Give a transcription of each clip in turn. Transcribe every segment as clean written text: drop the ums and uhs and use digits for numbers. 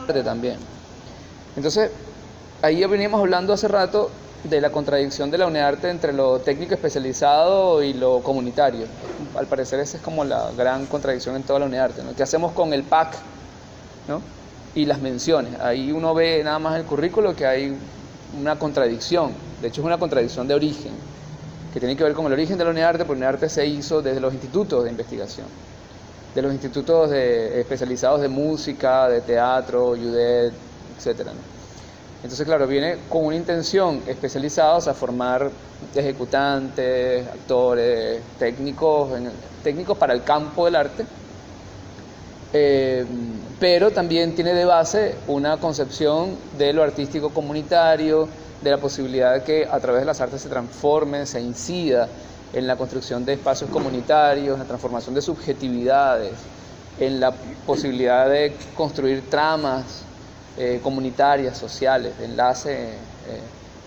arte también. Entonces, ahí ya veníamos hablando hace rato de la contradicción de la UNEARTE entre lo técnico especializado y lo comunitario. Al parecer esa es como la gran contradicción en toda la UNEARTE, ¿no? ¿Qué hacemos con el PAC, ¿no? Y las menciones? Ahí uno ve nada más el currículo que hay una contradicción. De hecho es una contradicción de origen, que tiene que ver con el origen de la UNEARTE, porque la UNEARTE se hizo desde los institutos de investigación, de los institutos especializados de música, de teatro, UDED, etcétera, ¿no? Entonces, claro, viene con una intención especializados a formar ejecutantes, actores, técnicos para el campo del arte, pero también tiene de base una concepción de lo artístico comunitario, de la posibilidad de que a través de las artes se transforme, se incida en la construcción de espacios comunitarios, en la transformación de subjetividades, en la posibilidad de construir tramas comunitarias, sociales, de enlace,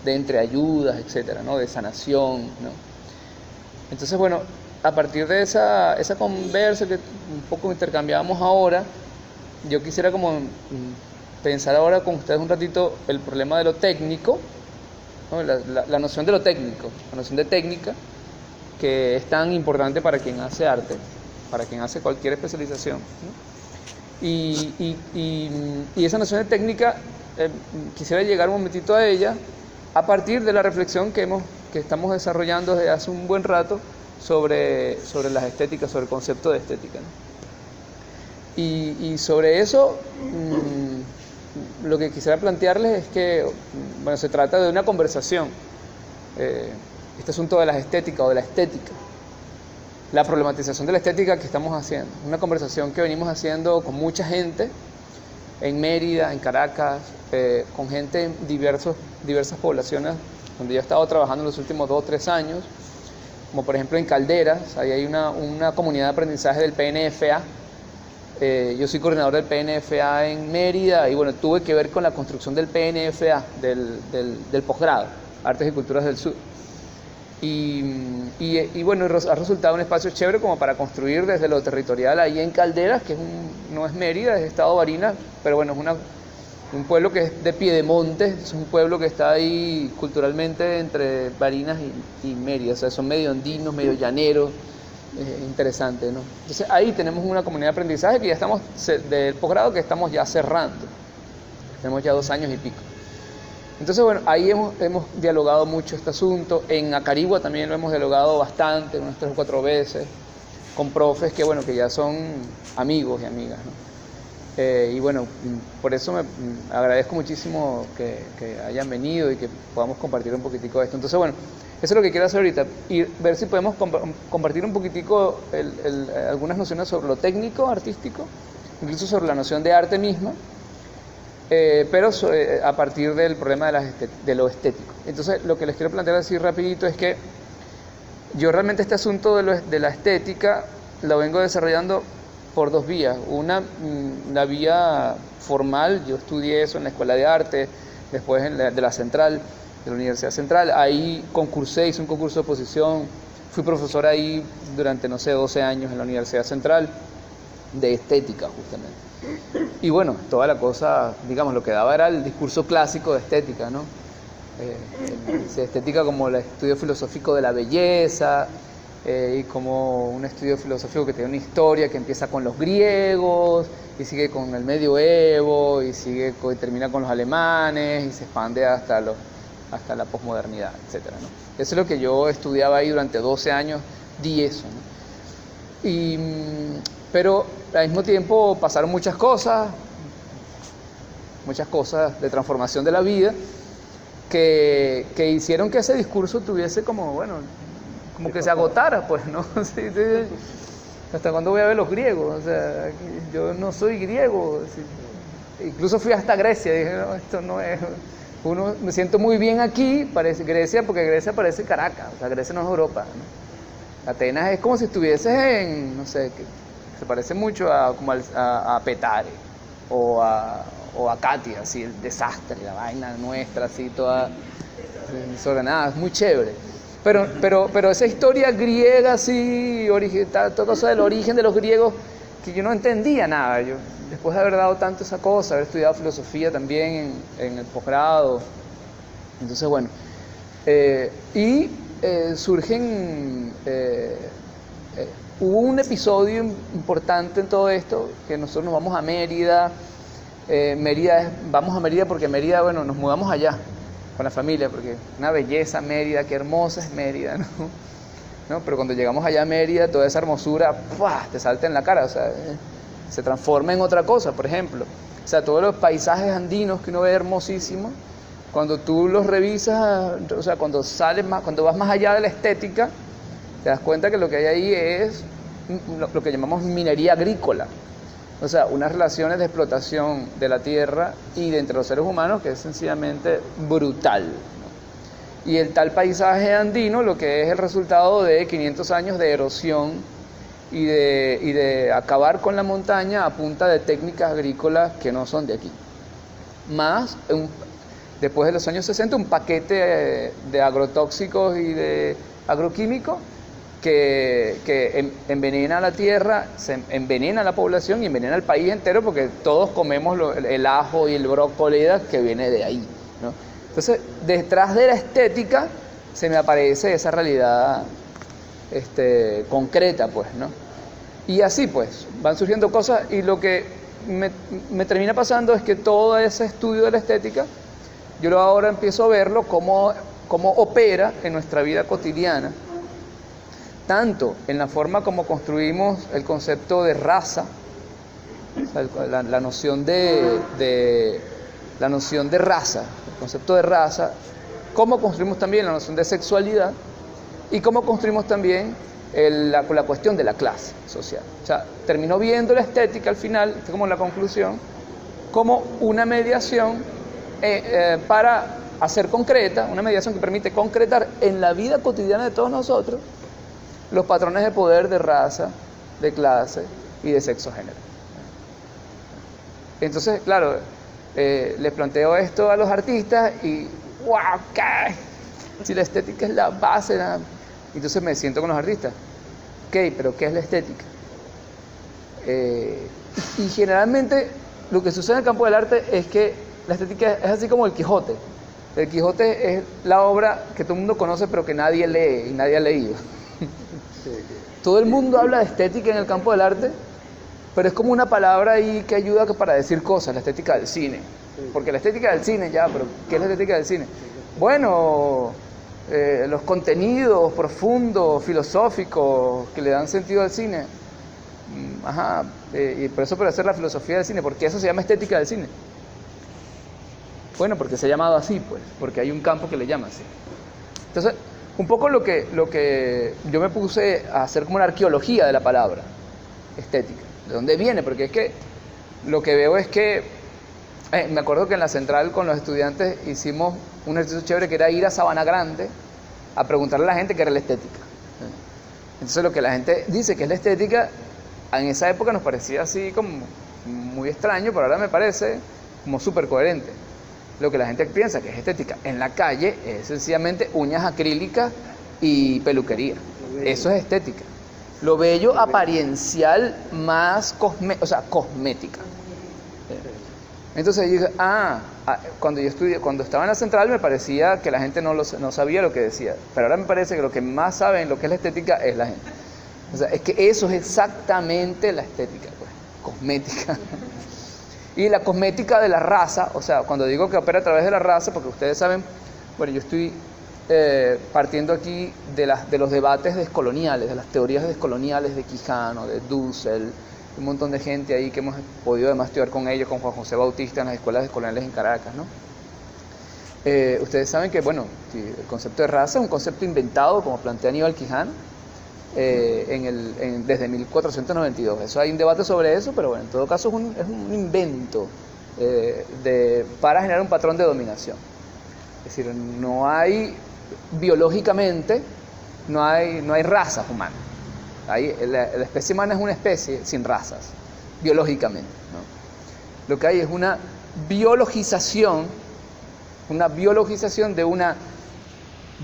de entreayudas, etcétera, ¿no? De sanación, ¿no? Entonces, bueno, a partir de esa conversa que un poco intercambiamos ahora, yo quisiera como pensar ahora con ustedes un ratito el problema de lo técnico, ¿no? La noción de lo técnico, la noción de técnica, que es tan importante para quien hace arte, para quien hace cualquier especialización, ¿no? Y esa noción de técnica, quisiera llegar un momentito a ella a partir de la reflexión que estamos desarrollando desde hace un buen rato sobre las estéticas, sobre el concepto de estética, ¿no? Y sobre eso, lo que quisiera plantearles es que, bueno, se trata de una conversación, este asunto de las estéticas o de la estética, la problematización de la estética que estamos haciendo, una conversación que venimos haciendo con mucha gente en Mérida, en Caracas, con gente en diversas poblaciones donde yo he estado trabajando en los últimos 2 o 3 años, como por ejemplo en Calderas, ahí hay una comunidad de aprendizaje del PNFA. Yo soy coordinador del PNFA en Mérida y bueno, tuve que ver con la construcción del PNFA, del posgrado, Artes y Culturas del Sur. Y bueno, ha resultado un espacio chévere como para construir desde lo territorial ahí en Calderas, que no es Mérida, es Estado Barinas, pero bueno, es un pueblo que es de Piedemonte, es un pueblo que está ahí culturalmente entre Barinas y Mérida, o sea, son medio andinos, medio llaneros, interesante, ¿no? Entonces ahí tenemos una comunidad de aprendizaje que ya estamos, del posgrado que estamos ya cerrando, tenemos ya 2 años y pico. Entonces, bueno, ahí hemos dialogado mucho este asunto. En Acarigua también lo hemos dialogado bastante, unas 3 o 4 veces, con profes que, bueno, que ya son amigos y amigas, ¿no? Y bueno, por eso me agradezco muchísimo que hayan venido y que podamos compartir un poquitico de esto. Entonces, bueno, eso es lo que quiero hacer ahorita, y ver si podemos compartir un poquitico algunas nociones sobre lo técnico, artístico, incluso sobre la noción de arte misma, pero a partir del problema de lo estético. Entonces, lo que les quiero plantear así rapidito es que yo realmente este asunto de la estética lo vengo desarrollando por 2 vías. Una, la vía formal, yo estudié eso en la Escuela de Arte, después de la Central, de la Universidad Central. Ahí concursé, hice un concurso de oposición, fui profesor ahí durante, no sé, 12 años en la Universidad Central, de estética justamente. Y bueno, toda la cosa, digamos, lo que daba era el discurso clásico de estética, ¿no? Estética como el estudio filosófico de la belleza, y como un estudio filosófico que tiene una historia que empieza con los griegos, y sigue con el medioevo, y termina con los alemanes, y se expande hasta la posmodernidad, etcétera, ¿no? Eso es lo que yo estudiaba ahí durante 12 años, di eso, ¿no? Pero al mismo tiempo pasaron muchas cosas de transformación de la vida que hicieron que ese discurso tuviese como, bueno, como que se agotara, pues, ¿no? Sí, ¿hasta cuándo voy a ver los griegos? O sea, yo no soy griego. Sí. Incluso fui hasta Grecia, dije, no, esto no es... me siento muy bien aquí, parece Grecia, porque Grecia parece Caracas, o sea, Grecia no es Europa, ¿no? Atenas es como si estuvieses en, no sé, se parece mucho a Petare o a Katia, así, el desastre, la vaina nuestra, así, toda desordenada, es muy chévere. Pero esa historia griega, así, todo eso del origen de los griegos, que yo no entendía nada. Yo, después de haber dado tanto esa cosa, haber estudiado filosofía también en el posgrado, entonces bueno, surgen, hubo un episodio importante en todo esto, que nosotros nos vamos a Mérida. Vamos a Mérida porque Mérida, bueno, nos mudamos allá con la familia, porque una belleza Mérida, qué hermosa es Mérida, ¿no? Pero cuando llegamos allá a Mérida, toda esa hermosura, ¡pua!, te salta en la cara, o sea, se transforma en otra cosa, por ejemplo. O sea, todos los paisajes andinos que uno ve hermosísimos, cuando tú los revisas, o sea, cuando vas más allá de la estética, te das cuenta que lo que hay ahí es lo que llamamos minería agrícola. O sea, unas relaciones de explotación de la tierra y de entre los seres humanos que es sencillamente brutal, ¿no? Y el tal paisaje andino lo que es el resultado de 500 años de erosión y de acabar con la montaña a punta de técnicas agrícolas que no son de aquí. Más, después de los años 60, un paquete de agrotóxicos y de agroquímicos que envenena la tierra, se envenena la población y envenena el país entero, porque todos comemos el ajo y el brócoli que viene de ahí, ¿no? Entonces, detrás de la estética se me aparece esa realidad concreta, pues, ¿no? Y así, pues, van surgiendo cosas, y lo que me termina pasando es que todo ese estudio de la estética, yo ahora empiezo a verlo cómo opera en nuestra vida cotidiana, tanto en la forma como construimos el concepto de raza, o sea, la noción de raza, el concepto de raza, cómo construimos también la noción de sexualidad y cómo construimos también la cuestión de la clase social. O sea, terminó viendo la estética al final, como la conclusión, como una mediación para hacer concreta, una mediación que permite concretar en la vida cotidiana de todos nosotros los patrones de poder, de raza, de clase y de sexo-género. Entonces, claro, les planteo esto a los artistas y ¡wow! ¿Qué? Si la estética es la base, ¿no? Entonces me siento con los artistas. Ok, pero ¿qué es la estética? Y generalmente lo que sucede en el campo del arte es que la estética es así como el Quijote. El Quijote es la obra que todo el mundo conoce pero que nadie lee y nadie ha leído. Todo el mundo habla de estética en el campo del arte, pero es como una palabra ahí que ayuda para decir cosas, la estética del cine. Porque la estética del cine, ya, pero ¿qué es la estética del cine? Bueno, los contenidos profundos, filosóficos, que le dan sentido al cine. Y por eso puede ser la filosofía del cine, porque eso se llama estética del cine. Bueno, porque se ha llamado así, pues, porque hay un campo que le llama así. Entonces, un poco lo que yo me puse a hacer como una arqueología de la palabra estética. ¿De dónde viene? Porque es que lo que veo es que, me acuerdo que en la central con los estudiantes hicimos un ejercicio chévere que era ir a Sabana Grande a preguntarle a la gente qué era la estética. Entonces lo que la gente dice que es la estética, en esa época nos parecía así como muy extraño, pero ahora me parece como súper coherente. Lo que la gente piensa que es estética en la calle es sencillamente uñas acrílicas y peluquería. Eso es estética. Lo bello apariencial más cosmética. Entonces yo dije, cuando estaba en la central me parecía que la gente no sabía lo que decía, pero ahora me parece que lo que más saben lo que es la estética es la gente. O sea, es que eso es exactamente la estética, pues, cosmética. Y la cosmética de la raza, o sea, cuando digo que opera a través de la raza, porque ustedes saben, bueno, yo estoy partiendo aquí de los debates descoloniales, de las teorías descoloniales de Quijano, de Dussel, un montón de gente ahí que hemos podido además estudiar con ellos, con Juan José Bautista en las escuelas descoloniales en Caracas, ¿no? Ustedes saben que, bueno, el concepto de raza es un concepto inventado, como plantea Aníbal Quijano, desde 1492. Eso hay un debate sobre eso, pero bueno, en todo caso es un invento para generar un patrón de dominación. Es decir, biológicamente no hay razas humanas. La especie humana es una especie sin razas, biológicamente, ¿no? Lo que hay es una biologización de una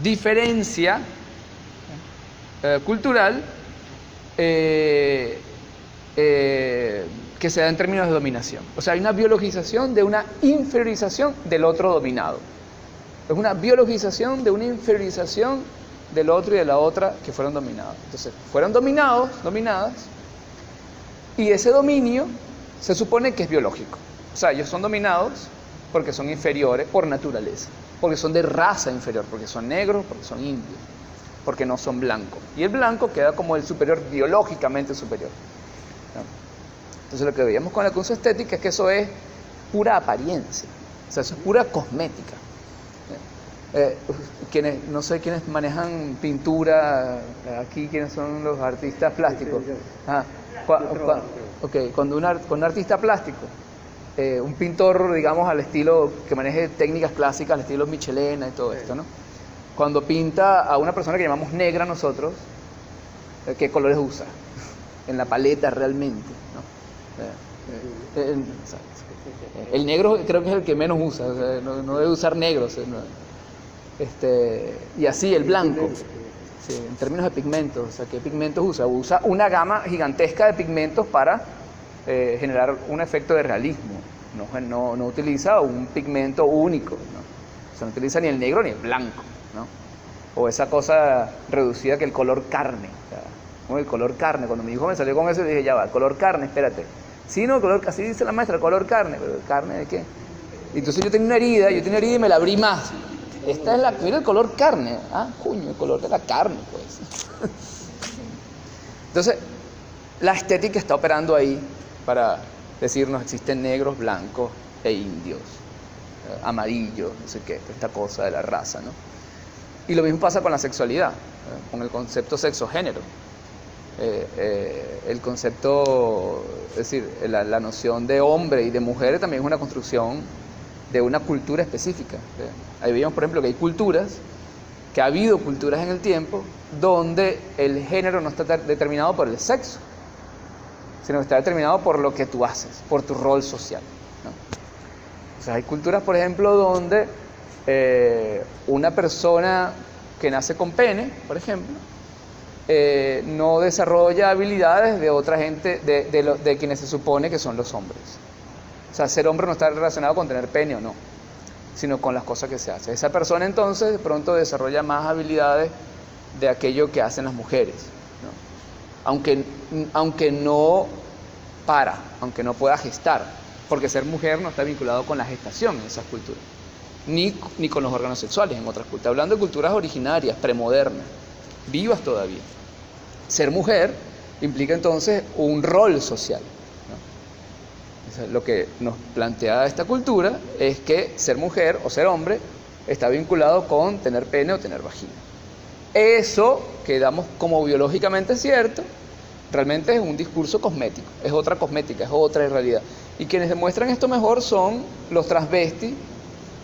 diferencia cultural que se da en términos de dominación. O sea, hay una biologización de una inferiorización del otro dominado. Es una biologización de una inferiorización del otro y de la otra que fueron dominados. Entonces, fueron dominados, dominadas, y ese dominio se supone que es biológico. O sea, ellos son dominados porque son inferiores por naturaleza, porque son de raza inferior, porque son negros, porque son indios, porque no son blancos. Y el blanco queda como el superior, biológicamente superior, ¿no? Entonces lo que veíamos con la ciencia estética es que eso es pura apariencia, o sea, eso es pura cosmética. No sé quiénes manejan pintura aquí, quiénes son los artistas plásticos. Cuando un artista plástico, un pintor, digamos, al estilo que maneje técnicas clásicas, al estilo Michelena y todo esto, ¿no? Cuando pinta a una persona que llamamos negra nosotros, ¿qué colores usa? En la paleta realmente, ¿no? El negro creo que es el que menos usa, o sea, no debe usar negros, ¿no? Y así el blanco, sí, en términos de pigmentos, o sea, ¿qué pigmentos usa? Usa una gama gigantesca de pigmentos para generar un efecto de realismo. No utiliza un pigmento único, ¿no? O sea, no utiliza ni el negro ni el blanco, ¿no? O esa cosa reducida que el color carne, o sea, como el color carne. Cuando mi hijo me salió con eso, dije, ya va, color carne, espérate. Sí, no, así dice la maestra, color carne, pero ¿carne de qué? Y entonces yo tenía una herida y me la abrí más. Mira el color carne. Ah, coño, el color de la carne, pues. Entonces, la estética está operando ahí para decirnos existen negros, blancos e indios, amarillos, no sé qué, esta cosa de la raza, ¿no? Y lo mismo pasa con la sexualidad, con el concepto sexo-género. El concepto, es decir, la noción de hombre y de mujer también es una construcción de una cultura específica. Ahí veíamos, por ejemplo, que hay culturas, que ha habido culturas en el tiempo, donde el género no está determinado por el sexo, sino que está determinado por lo que tú haces, por tu rol social, ¿no? O sea, hay culturas, por ejemplo, donde una persona que nace con pene, por ejemplo, no desarrolla habilidades de otra gente, de quienes se supone que son los hombres. O sea, ser hombre no está relacionado con tener pene o no, sino con las cosas que se hacen. Esa persona entonces de pronto desarrolla más habilidades de aquello que hacen las mujeres, ¿no? Aunque no pueda gestar, porque ser mujer no está vinculado con la gestación en esas culturas, ni con los órganos sexuales en otras culturas. Hablando de culturas originarias, premodernas, vivas todavía. Ser mujer implica entonces un rol social, ¿no? O sea, lo que nos plantea esta cultura es que ser mujer o ser hombre está vinculado con tener pene o tener vagina. Eso que damos como biológicamente cierto, realmente es un discurso cosmético, es otra cosmética, es otra realidad. Y quienes demuestran esto mejor son los transvestis,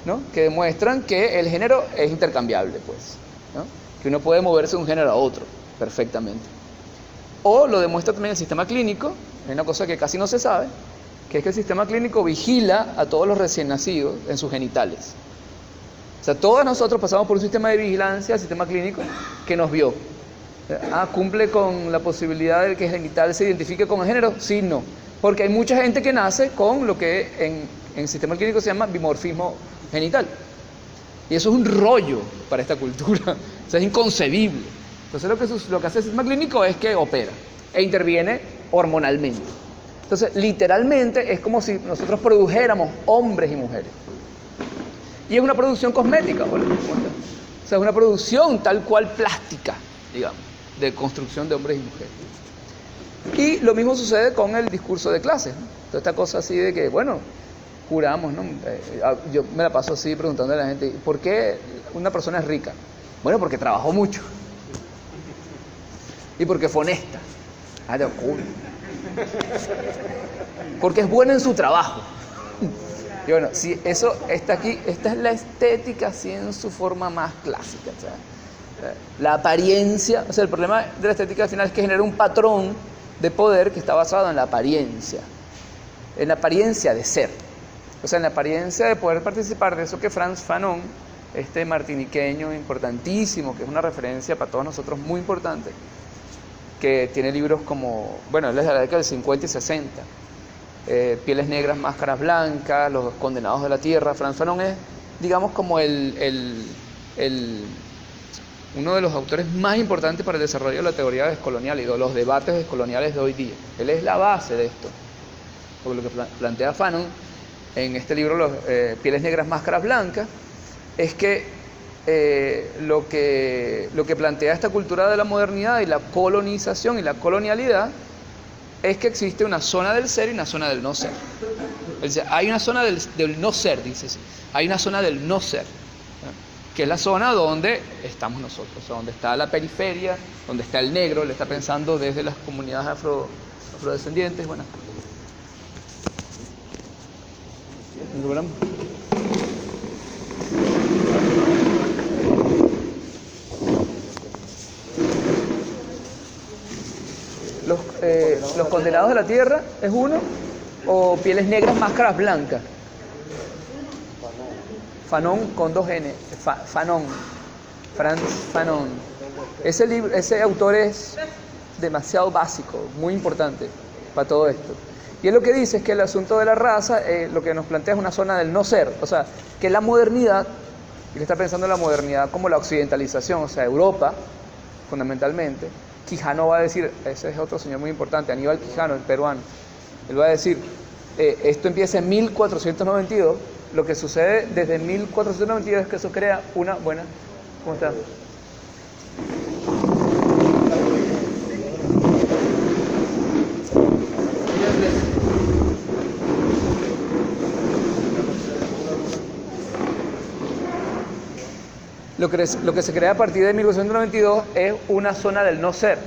¿no? Que demuestran que el género es intercambiable, pues, ¿no? Que uno puede moverse de un género a otro perfectamente. O lo demuestra también el sistema clínico. Hay una cosa que casi no se sabe, que es que el sistema clínico vigila a todos los recién nacidos en sus genitales. O sea, todos nosotros pasamos por un sistema de vigilancia, el sistema clínico, que nos vio. ¿Cumple con la posibilidad de que el genital se identifique con el género? Sí, no. Porque hay mucha gente que nace con lo que en el sistema clínico se llama dimorfismo genital. Y eso es un rollo para esta cultura. O sea, es inconcebible. Entonces lo que hace el sistema clínico es que opera e interviene hormonalmente. Entonces, literalmente es como si nosotros produjéramos hombres y mujeres. Y es una producción cosmética, ¿vale? O sea, es una producción tal cual plástica, digamos, de construcción de hombres y mujeres. Y lo mismo sucede con el discurso de clases, ¿no? Toda esta cosa así de que, bueno, juramos, ¿no? Yo me la paso así preguntando a la gente, ¿por qué una persona es rica? Bueno, porque trabajó mucho. Y porque fue honesta. De culo. Porque es buena en su trabajo. Y bueno, si eso está aquí, esta es la estética así en su forma más clásica, ¿sabes? La apariencia, o sea, el problema de la estética al final es que genera un patrón de poder que está basado en la apariencia de ser, o sea, en la apariencia de poder participar de eso que Frantz Fanon, este martiniqueño importantísimo, que es una referencia para todos nosotros muy importante, que tiene libros como, bueno, él es de la década del 50 y 60, Pieles Negras, Máscaras Blancas, Los Condenados de la Tierra. Frantz Fanon es, digamos, como uno de los autores más importantes para el desarrollo de la teoría descolonial y de los debates descoloniales de hoy día. Él es la base de esto. Porque lo que plantea Fanon en este libro, Pieles Negras, Máscaras Blancas, es que lo que plantea esta cultura de la modernidad y la colonización y la colonialidad es que existe una zona del ser y una zona del no ser. Hay una zona del no ser, dice así. Hay una zona del no ser, ¿no? Que es la zona donde estamos nosotros, o sea, donde está la periferia, donde está el negro. Le está pensando desde las comunidades afrodescendientes. Bueno, los Condenados de la Tierra es uno, o Pieles Negras, Máscaras Blancas. Fanon con 2 N, Fanon, Frantz Fanon. Ese autor es demasiado básico, muy importante para todo esto. Y él lo que dice es que el asunto de la raza, lo que nos plantea es una zona del no ser, o sea, que la modernidad, y le está pensando en la modernidad como la occidentalización, o sea, Europa, fundamentalmente. Quijano va a decir, ese es otro señor muy importante, Aníbal Quijano, el peruano, él va a decir, esto empieza en 1492, lo que sucede desde 1492 es que eso crea una buena... ¿Cómo está? Lo que se crea a partir de 1492 es una zona del no ser,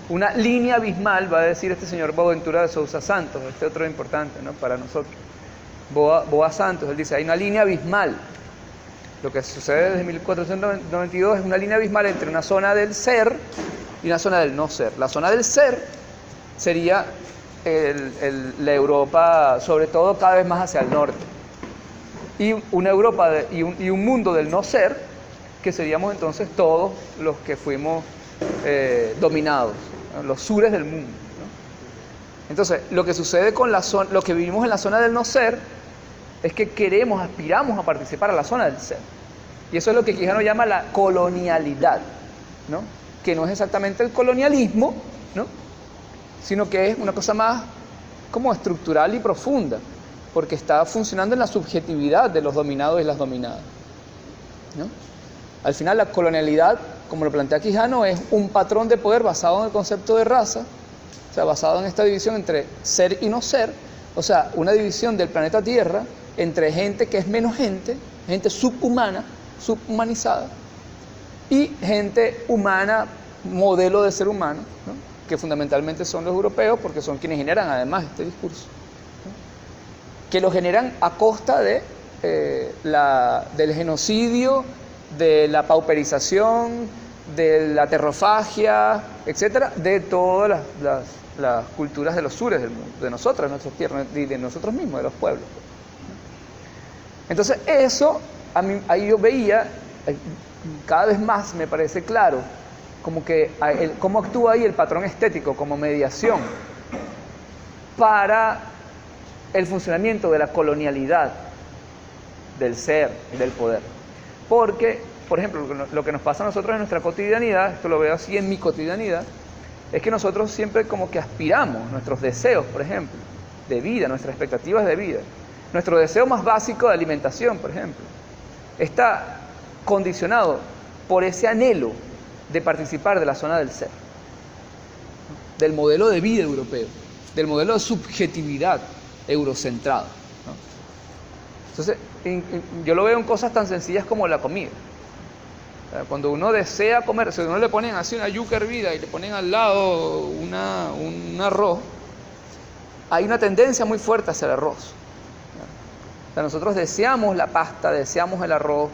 una línea abismal, va a decir este señor Boaventura de Sousa Santos, este otro importante, ¿no?, para nosotros. Boa Santos, él dice, hay una línea abismal. Lo que sucede desde 1492 es una línea abismal entre una zona del ser y una zona del no ser. La zona del ser sería la Europa, sobre todo cada vez más hacia el norte, y una Europa y un mundo del no ser, que seríamos entonces todos los que fuimos dominados, ¿no?, los sures del mundo, ¿no? Entonces, lo que sucede con lo que vivimos en la zona del no ser, es que aspiramos a participar a la zona del ser. Y eso es lo que Quijano llama la colonialidad, ¿no?, que no es exactamente el colonialismo, ¿no?, sino que es una cosa más como estructural y profunda, porque está funcionando en la subjetividad de los dominados y las dominadas, ¿no? Al final, la colonialidad, como lo plantea Quijano, es un patrón de poder basado en el concepto de raza, o sea, basado en esta división entre ser y no ser, o sea, una división del planeta Tierra entre gente que es menos gente subhumana, subhumanizada, y gente humana, modelo de ser humano, ¿no?, que fundamentalmente son los europeos, porque son quienes generan además este discurso, ¿no?, que lo generan a costa del genocidio, de la pauperización, de la terrofagia, etcétera, de todas las culturas de los sures del mundo, de nosotros, de nuestras tierras y de nosotros mismos, de los pueblos. Entonces eso, ahí yo veía, cada vez más me parece claro, como que cómo actúa ahí el patrón estético como mediación para el funcionamiento de la colonialidad del ser, del poder. Porque, por ejemplo, lo que nos pasa a nosotros en nuestra cotidianidad, esto lo veo así en mi cotidianidad, es que nosotros siempre como que aspiramos, nuestros deseos, por ejemplo, de vida, nuestras expectativas de vida, nuestro deseo más básico de alimentación, por ejemplo, está condicionado por ese anhelo de participar de la zona del ser, ¿no?, del modelo de vida europeo, del modelo de subjetividad eurocentrado, ¿no? Entonces, yo lo veo en cosas tan sencillas como la comida. Cuando uno desea comer, si uno le ponen así una yuca hervida y le ponen al lado un arroz, hay una tendencia muy fuerte hacia el arroz. O sea, nosotros deseamos la pasta, deseamos el arroz.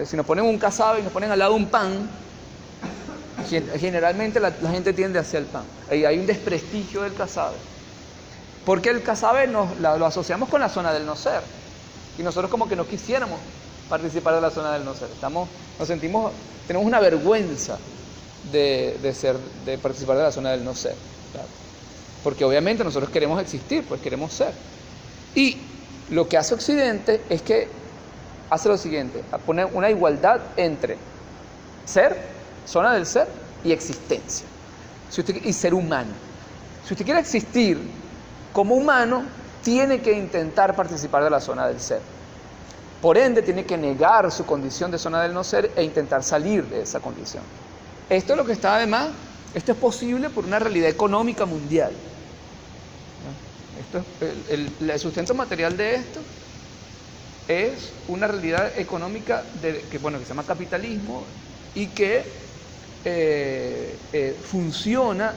Si nos ponen un casabe y nos ponen al lado un pan, generalmente la gente tiende hacia el pan. Y hay un desprestigio del casabe, porque el casabe lo asociamos con la zona del no ser, y nosotros como que no quisiéramos participar de la zona del no ser. Tenemos una vergüenza de participar de la zona del no ser. Claro. Porque obviamente nosotros queremos existir, pues queremos ser. Y lo que hace Occidente es que hace lo siguiente, pone una igualdad entre ser, zona del ser, y existencia. Y ser humano. Si usted quiere existir como humano, tiene que intentar participar de la zona del ser. Por ende, tiene que negar su condición de zona del no ser e intentar salir de esa condición. Esto es lo que está además, esto es posible por una realidad económica mundial. El sustento material de esto es una realidad económica que se llama capitalismo y que funciona,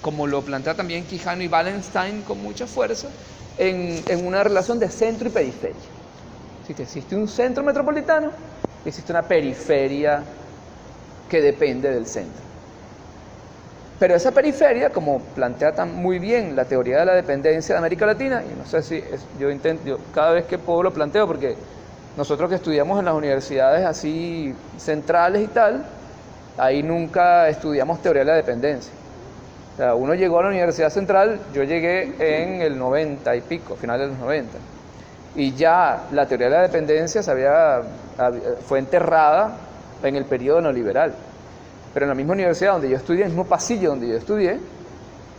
como lo plantea también Quijano y Wallenstein con mucha fuerza, en una relación de centro y periferia. Existe un centro metropolitano y existe una periferia que depende del centro. Pero esa periferia, como plantea tan muy bien la teoría de la dependencia de América Latina, y no sé si yo cada vez que puedo lo planteo, porque nosotros que estudiamos en las universidades así centrales y tal, ahí nunca estudiamos teoría de la dependencia. O sea, uno llegó a la Universidad Central, yo llegué en el 90 y pico, final de los 90, y ya la teoría de la dependencia fue enterrada en el periodo neoliberal. Pero en la misma universidad donde yo estudié, en el mismo pasillo donde yo estudié,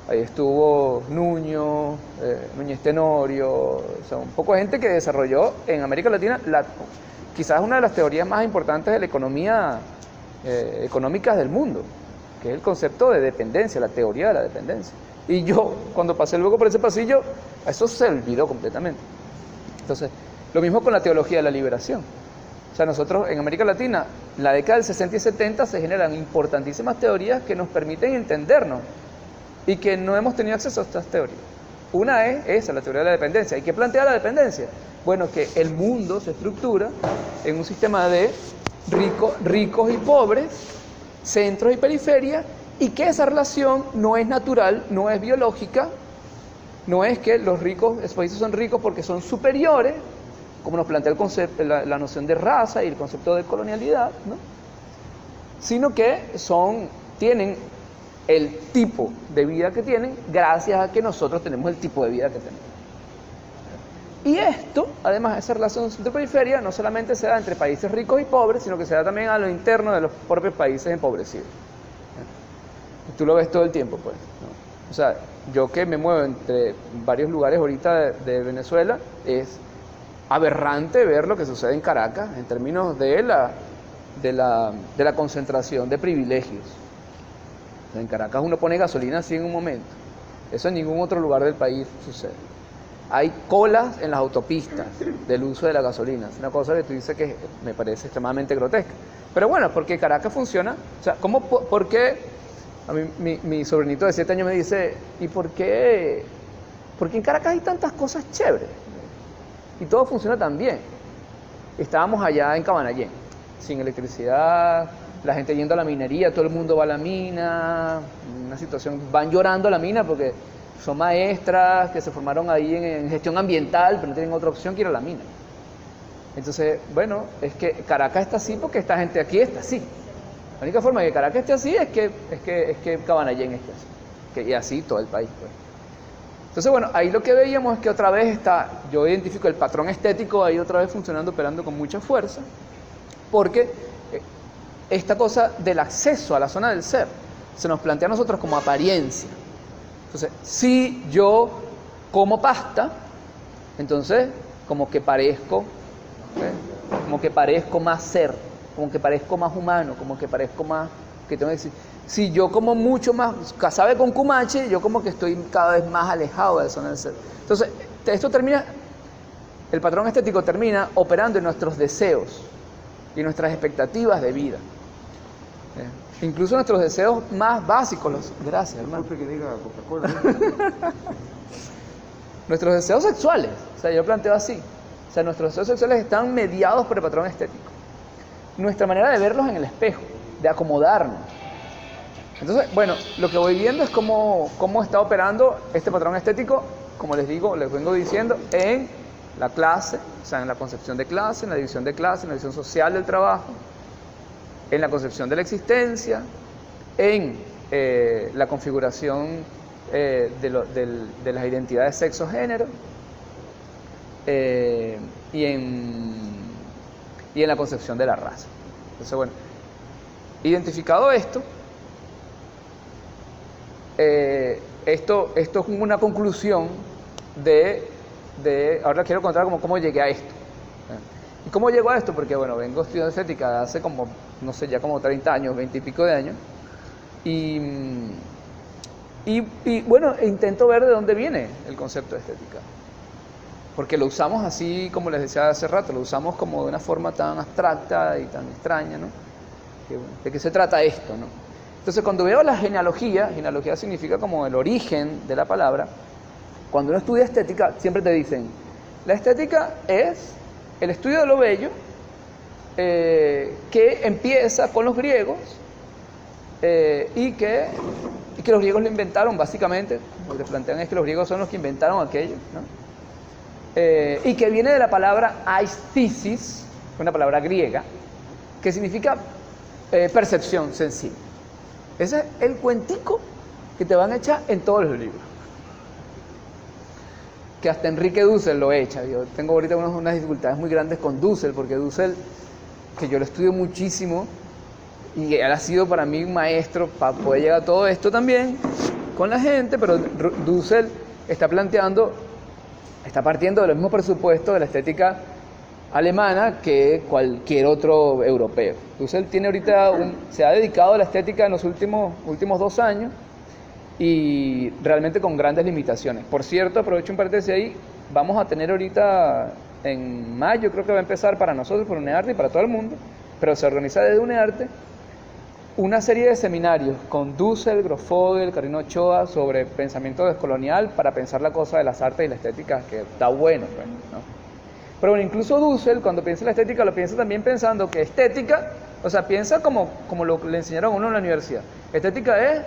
ahí estuvo Núñez Tenorio, o sea, un poco de gente que desarrolló en América Latina quizás una de las teorías más importantes de la economía económicas del mundo, que es el concepto de dependencia, la teoría de la dependencia. Y yo, cuando pasé luego por ese pasillo, eso se olvidó completamente. Entonces, lo mismo con la teología de la liberación. O sea, nosotros en América Latina, en la década del 60 y 70 se generan importantísimas teorías que nos permiten entendernos y que no hemos tenido acceso a estas teorías. Una es esa, la teoría de la dependencia. ¿Y qué plantea la dependencia? Bueno, que el mundo se estructura en un sistema de ricos y pobres, centros y periferias, y que esa relación no es natural, no es biológica, no es que los países son ricos porque son superiores, como nos plantea el concepto, la noción de raza y el concepto de colonialidad, ¿no? Sino que tienen el tipo de vida que tienen gracias a que nosotros tenemos el tipo de vida que tenemos. Y esto, además, esa relación centro-periferia no solamente se da entre países ricos y pobres, sino que se da también a lo interno de los propios países empobrecidos. Y tú lo ves todo el tiempo, pues, ¿no? O sea, yo que me muevo entre varios lugares ahorita de Venezuela, es aberrante ver lo que sucede en Caracas en términos de la concentración de privilegios. En Caracas uno pone gasolina así en un momento. Eso en ningún otro lugar del país sucede. Hay colas en las autopistas del uso de la gasolina. Es una cosa que tú dices que me parece extremadamente grotesca. Pero bueno, porque Caracas funciona. O sea, ¿por qué? A mí, mi sobrinito de 7 años me dice, ¿y por qué en Caracas hay tantas cosas chéveres? Y todo funciona tan bien. Estábamos allá en Cabanallén, sin electricidad, la gente yendo a la minería, todo el mundo va a la mina, una situación, van llorando a la mina porque son maestras que se formaron ahí en gestión ambiental, pero no tienen otra opción que ir a la mina. Entonces, bueno, es que Caracas está así porque esta gente aquí está así. La única forma de que Caracas esté así es que Cabanallén esté así. Y así todo el país, pues. Entonces, bueno, ahí lo que veíamos es que otra vez yo identifico el patrón estético ahí otra vez funcionando, operando con mucha fuerza, porque esta cosa del acceso a la zona del ser se nos plantea a nosotros como apariencia. Entonces, si yo como pasta, entonces como que parezco más ser, como que parezco más humano, como que parezco más, que tengo que decir, si yo como mucho más casabe con cumache, yo como que estoy cada vez más alejado de la zona del ser. Entonces, el patrón estético termina operando en nuestros deseos y nuestras expectativas de vida. Incluso nuestros deseos más básicos. Gracias, hermano. Que diga Coca-Cola. Nuestros deseos sexuales, o sea, yo planteo así. O sea, nuestros deseos sexuales están mediados por el patrón estético. Nuestra manera de verlos en el espejo, de acomodarnos. Entonces, bueno, lo que voy viendo es cómo está operando este patrón estético, como les vengo diciendo, en la clase, o sea, en la concepción de clase, en la división de clase, en la división social del trabajo, en la concepción de la existencia, en la configuración de las identidades sexo-género y en la concepción de la raza. Entonces, bueno, identificado esto, esto es como una conclusión ahora quiero contar cómo llegué a esto. ¿Y cómo llego a esto? Porque, bueno, vengo estudiando estética hace como, no sé, ya como 30 años, 20 y pico de años. Y bueno, intento ver de dónde viene el concepto de estética. Porque lo usamos así, como les decía hace rato, lo usamos como de una forma tan abstracta y tan extraña, ¿no? ¿De qué se trata esto, no? Entonces, cuando veo la genealogía significa como el origen de la palabra. Cuando uno estudia estética, siempre te dicen, la estética es el estudio de lo bello, que empieza con los griegos, y que los griegos lo inventaron básicamente. Lo que plantean es que los griegos son los que inventaron aquello, ¿no? Y que viene de la palabra aesthesis, una palabra griega, que significa percepción sensible. Ese es el cuentico que te van a echar en todos los libros. Que hasta Enrique Dussel lo echa. Yo tengo ahorita unas dificultades muy grandes con Dussel, porque Dussel, que yo lo estudio muchísimo, y él ha sido para mí un maestro para poder llegar a todo esto también con la gente, pero Dussel está partiendo del mismo presupuesto de la estética alemana que cualquier otro europeo. Dussel tiene ahorita se ha dedicado a la estética en los últimos 2 años, y realmente con grandes limitaciones. Por cierto, aprovecho un paréntesis ahí, vamos a tener ahorita en mayo, creo que va a empezar para nosotros, por UNEARTE y para todo el mundo, pero se organiza desde UNEARTE, una serie de seminarios con Dussel, Grosfogel, Carino Ochoa sobre pensamiento descolonial para pensar la cosa de las artes y la estética, que está bueno, pues, ¿no? Pero bueno, incluso Dussel, cuando piensa en la estética, lo piensa también pensando que estética, o sea, piensa como le enseñaron a uno en la universidad. Estética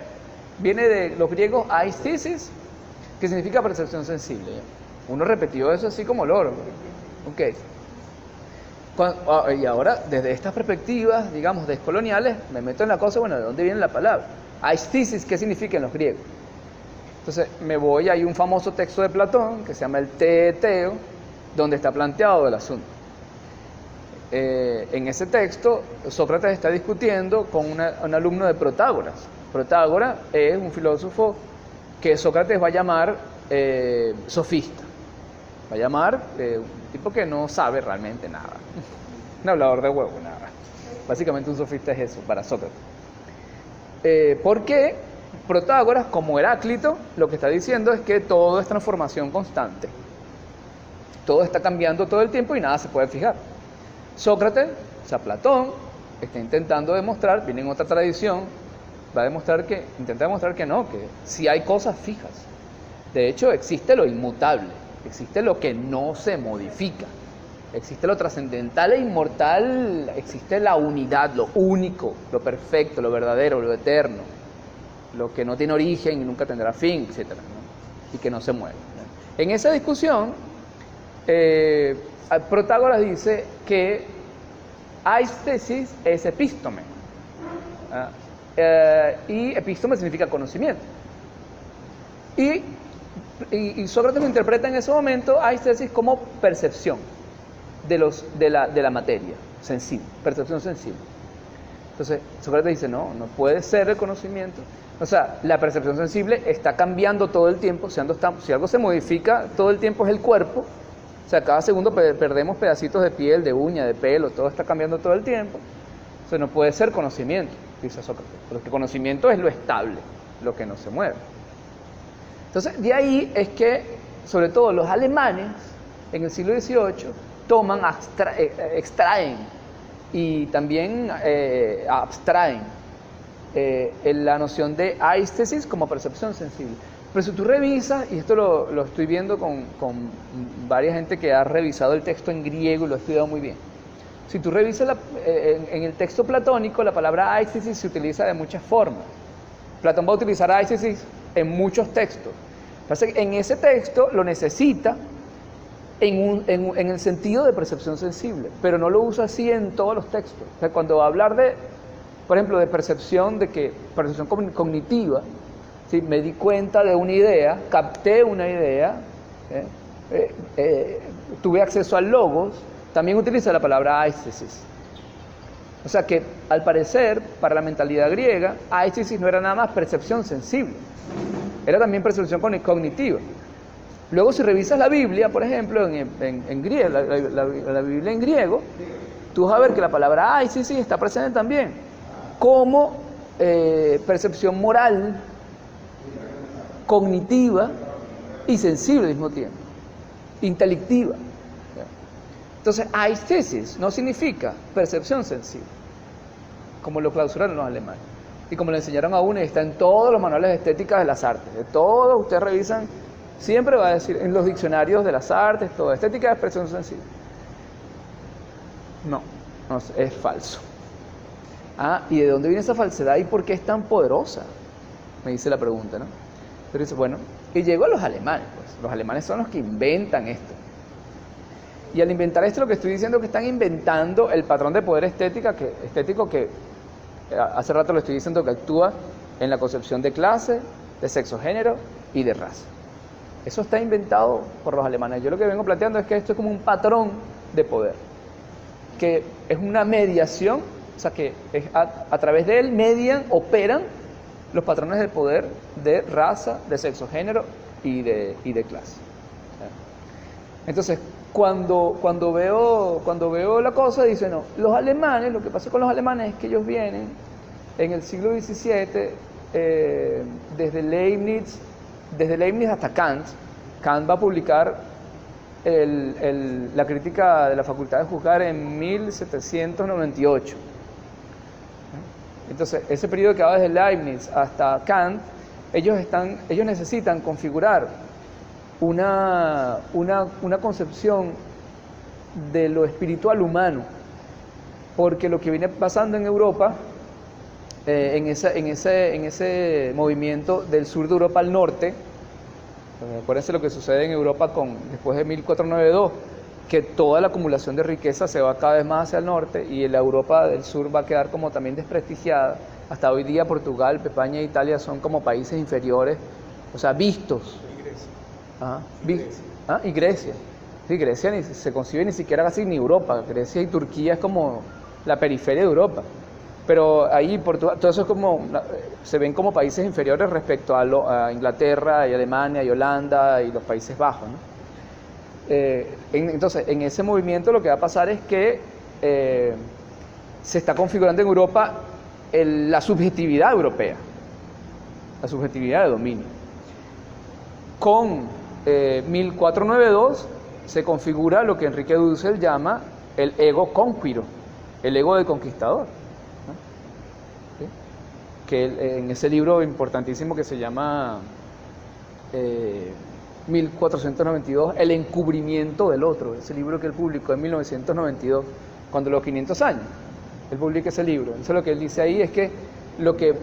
viene de los griegos aesthesis, que significa percepción sensible. Uno repetió eso así como loro. Ok. Y ahora, desde estas perspectivas, digamos, descoloniales, me meto en la cosa, bueno, ¿de dónde viene la palabra? Aesthesis, ¿qué significa en los griegos? Entonces, hay un famoso texto de Platón, que se llama el Teeteo, donde está planteado el asunto. En ese texto, Sócrates está discutiendo con un alumno de Protágoras. Protágoras es un filósofo que Sócrates va a llamar sofista. Va a llamar un tipo que no sabe realmente nada. Un hablador de huevo, nada. Básicamente un sofista es eso, para Sócrates. Porque Protágoras, como Heráclito, lo que está diciendo es que todo es transformación constante. Todo está cambiando todo el tiempo y nada se puede fijar. Sócrates, o sea, Platón, está intentando demostrar, viene en otra tradición, intenta demostrar que no, que sí hay cosas fijas. De hecho, existe lo inmutable, existe lo que no se modifica, existe lo trascendental e inmortal, existe la unidad, lo único, lo perfecto, lo verdadero, lo eterno, lo que no tiene origen y nunca tendrá fin, etc., ¿no? Y que no se mueve, ¿no? En esa discusión, Protágoras dice que aesthesis es epístome, y epístome significa conocimiento, y Sócrates lo interpreta en ese momento aesthesis como percepción de la materia sensible, percepción sensible. Entonces Sócrates dice, no puede ser el conocimiento, o sea, la percepción sensible está cambiando todo el tiempo. Si algo se modifica todo el tiempo es el cuerpo. O sea, cada segundo perdemos pedacitos de piel, de uña, de pelo, todo está cambiando todo el tiempo. O sea, no puede ser conocimiento, dice Sócrates, porque conocimiento es lo estable, lo que no se mueve. Entonces, de ahí es que, sobre todo los alemanes, en el siglo XVIII, extraen y también abstraen la noción de aesthesis como percepción sensible. Pero si tú revisas, y esto lo estoy viendo con varias gente que ha revisado el texto en griego y lo ha estudiado muy bien. Si tú revisas en el texto platónico, la palabra aesthesis se utiliza de muchas formas. Platón va a utilizar aesthesis en muchos textos. Parece que en ese texto lo necesita en el sentido de percepción sensible, pero no lo usa así en todos los textos. O sea, cuando va a hablar por ejemplo, de percepción cognitiva. ¿Sí? Me di cuenta de una idea, capté una idea, tuve acceso al logos, también utiliza la palabra aistesis. O sea que, al parecer, para la mentalidad griega, aistesis no era nada más percepción sensible, era también percepción cognitiva. Luego, si revisas la Biblia, por ejemplo, en griego, la Biblia en griego, tú vas a ver que la palabra aistesis está presente también como percepción moral, cognitiva y sensible al mismo tiempo, intelectiva. Entonces, aistesis no significa percepción sensible, como lo clausuraron los alemanes y como le enseñaron a uno, y está en todos los manuales de estética de las artes. De todos, ustedes revisan, siempre va a decir en los diccionarios de las artes, toda estética de expresión sensible. No, es falso. ¿Y de dónde viene esa falsedad y por qué es tan poderosa? Me dice la pregunta, ¿no? Pero dice, bueno, y llegó a los alemanes, pues. Los alemanes son los que inventan esto. Y al inventar esto, lo que estoy diciendo es que están inventando el patrón de poder estético que hace rato lo estoy diciendo, que actúa en la concepción de clase, de sexo, género y de raza. Eso está inventado por los alemanes. Yo lo que vengo planteando es que esto es como un patrón de poder, que es una mediación, o sea que es a través de él operan los patrones de poder de raza, de sexo, género y de clase. Entonces, cuando veo la cosa, dice, no, los alemanes, lo que pasa con los alemanes es que ellos vienen en el siglo XVII, desde Leibniz hasta Kant. Kant va a publicar la crítica de la facultad de juzgar en 1798. Entonces, ese periodo que va desde Leibniz hasta Kant, ellos necesitan configurar una concepción de lo espiritual humano, porque lo que viene pasando en Europa, en ese movimiento del sur de Europa al norte, acuérdense lo que sucede en Europa después de 1492, que toda la acumulación de riqueza se va cada vez más hacia el norte y la Europa del sur va a quedar como también desprestigiada. Hasta hoy día Portugal, España e Italia son como países inferiores, o sea, vistos. Y Grecia. Sí, Grecia ni se concibe ni siquiera casi ni Europa. Grecia y Turquía es como la periferia de Europa. Pero ahí Portugal, todo eso es como, se ven como países inferiores respecto a Inglaterra y Alemania y Holanda y los Países Bajos, ¿no? Entonces, en ese movimiento lo que va a pasar es que se está configurando en Europa la subjetividad europea, la subjetividad de dominio. Con 1492 se configura lo que Enrique Dussel llama el ego conquiro, el ego del conquistador, ¿no? ¿Sí? Que en ese libro importantísimo que se llama 1492, El encubrimiento del otro, ese libro que él publicó en 1992, cuando los 500 años, él publica ese libro. Entonces lo que él dice ahí es que lo que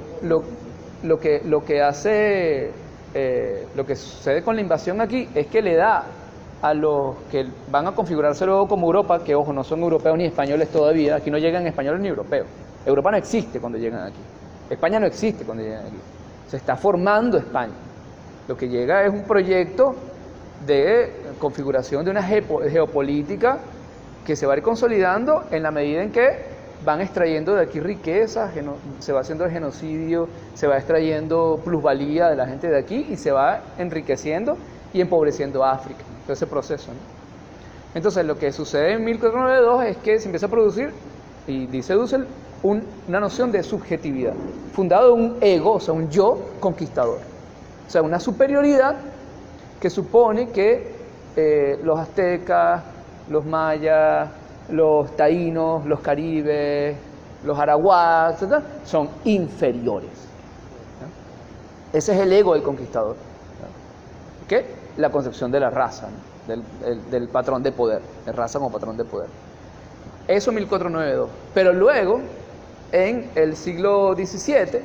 sucede con la invasión aquí es que le da a los que van a configurarse luego como Europa, que ojo, no son europeos ni españoles todavía, aquí no llegan españoles ni europeos. Europa no existe cuando llegan aquí. España no existe cuando llegan aquí. Se está formando España. Lo que llega es un proyecto de configuración de una geopolítica que se va a ir consolidando en la medida en que van extrayendo de aquí riquezas, se va haciendo el genocidio, se va extrayendo plusvalía de la gente de aquí y se va enriqueciendo y empobreciendo África. Todo ese proceso, ¿no? Entonces, lo que sucede en 1492 es que se empieza a producir, y dice Dussel, una noción de subjetividad, fundado en un ego, o sea, un yo conquistador. O sea, una superioridad que supone que los aztecas, los mayas, los taínos, los caribes, los arahuacos, etc., son inferiores, ¿no? Ese es el ego del conquistador, ¿no? ¿Qué? La concepción de la raza, ¿no? del patrón de poder, de raza como patrón de poder. Eso 1492. Pero luego, en el siglo XVII,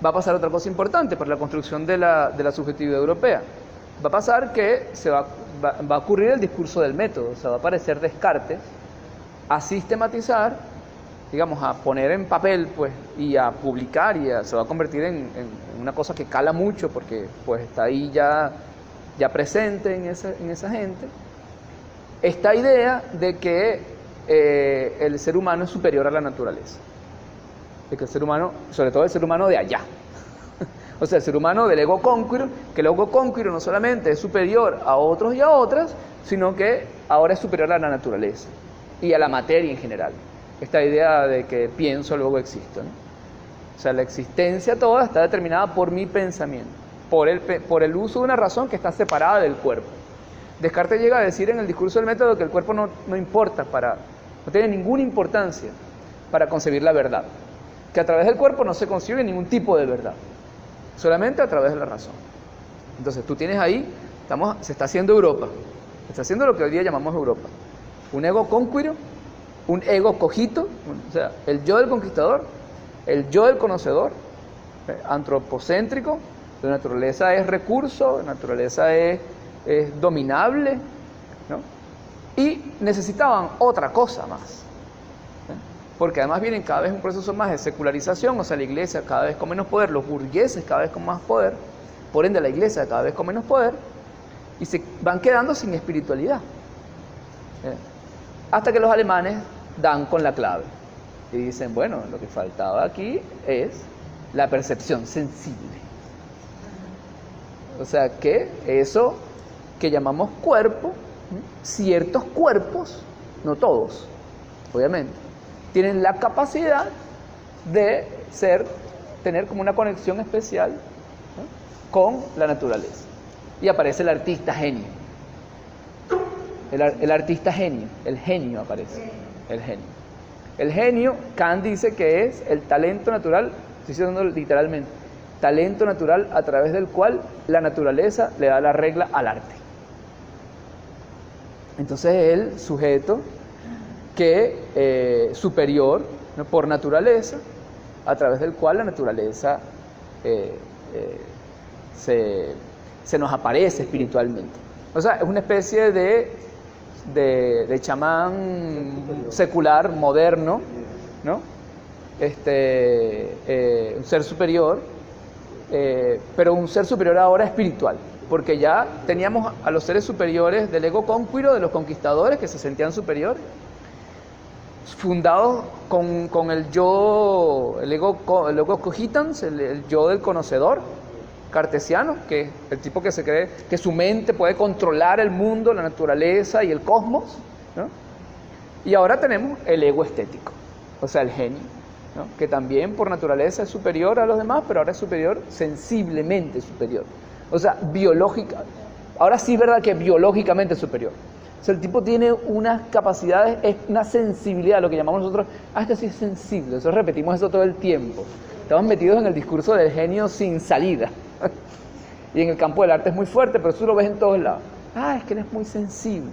va a pasar otra cosa importante para la construcción de la subjetividad europea. Va a pasar que va a ocurrir el discurso del método, o sea, va a aparecer Descartes a sistematizar digamos, a poner en papel, pues, y a publicar, se va a convertir en una cosa que cala mucho, porque pues está ahí ya presente en esa gente, esta idea de que el ser humano es superior a la naturaleza, de que el ser humano, sobre todo el ser humano de allá, o sea, el ser humano del ego cónquiro, que el ego cónquiro no solamente es superior a otros y a otras, sino que ahora es superior a la naturaleza y a la materia en general. Esta idea de que pienso, luego existo, ¿no? O sea, la existencia toda está determinada por mi pensamiento, por el uso de una razón que está separada del cuerpo. Descartes llega a decir en el discurso del método que el cuerpo no importa, no tiene ninguna importancia para concebir la verdad, que a través del cuerpo no se concibe ningún tipo de verdad, solamente a través de la razón. Entonces tú tienes ahí, se está haciendo Europa, se está haciendo lo que hoy día llamamos Europa, un ego cónquiro, un ego cogito, o sea, el yo del conquistador, el yo del conocedor, antropocéntrico. La naturaleza es recurso, la naturaleza es dominable, ¿no? Y necesitaban otra cosa más, porque además vienen cada vez un proceso más de secularización, o sea, la iglesia cada vez con menos poder, los burgueses cada vez con más poder, por ende la iglesia cada vez con menos poder, y se van quedando sin espiritualidad, hasta que los alemanes dan con la clave y dicen, bueno, lo que faltaba aquí es la percepción sensible. O sea que eso que llamamos cuerpo, ciertos cuerpos, no todos, obviamente, tienen la capacidad de tener como una conexión especial, ¿no?, con la naturaleza. Y aparece el artista genio. El artista genio, el genio aparece, el genio. El genio, Kant dice que es el talento natural, estoy diciendo literalmente, talento natural a través del cual la naturaleza le da la regla al arte. Entonces el sujeto que superior, ¿no?, por naturaleza, a través del cual la naturaleza se nos aparece espiritualmente. O sea, es una especie de chamán secular, moderno, ¿no? Un ser superior, pero un ser superior ahora espiritual, porque ya teníamos a los seres superiores del ego cónquiro, de los conquistadores que se sentían superiores, fundados con el yo, el ego cogitans, el yo del conocedor cartesiano, que es el tipo que se cree que su mente puede controlar el mundo, la naturaleza y el cosmos, ¿no? Y ahora tenemos el ego estético, o sea, el genio, ¿no?, que también por naturaleza es superior a los demás, pero ahora es superior, sensiblemente superior, o sea, biológica. Ahora sí es verdad que biológicamente es superior. O sea, el tipo tiene unas capacidades, es una sensibilidad, lo que llamamos nosotros, este sí es sensible. Nosotros repetimos eso todo el tiempo. Estamos metidos en el discurso del genio sin salida. Y en el campo del arte es muy fuerte, pero eso lo ves en todos lados. Es que él es muy sensible.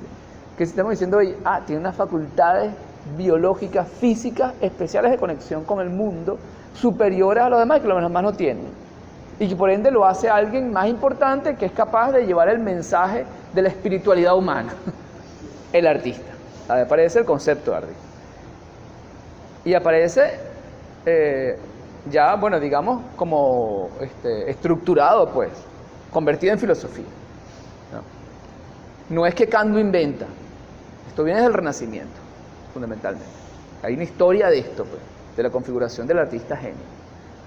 Que si estamos diciendo, oye, tiene unas facultades biológicas, físicas, especiales de conexión con el mundo, superiores a los demás, que los demás no tienen. Y que por ende lo hace alguien más importante, que es capaz de llevar el mensaje de la espiritualidad humana. El artista. Ahí aparece el concepto de artista. Y aparece ya, bueno, digamos, como estructurado, pues, convertido en filosofía, ¿no? No es que Kant lo inventa, esto viene del Renacimiento, fundamentalmente. Hay una historia de esto, pues, de la configuración del artista genio.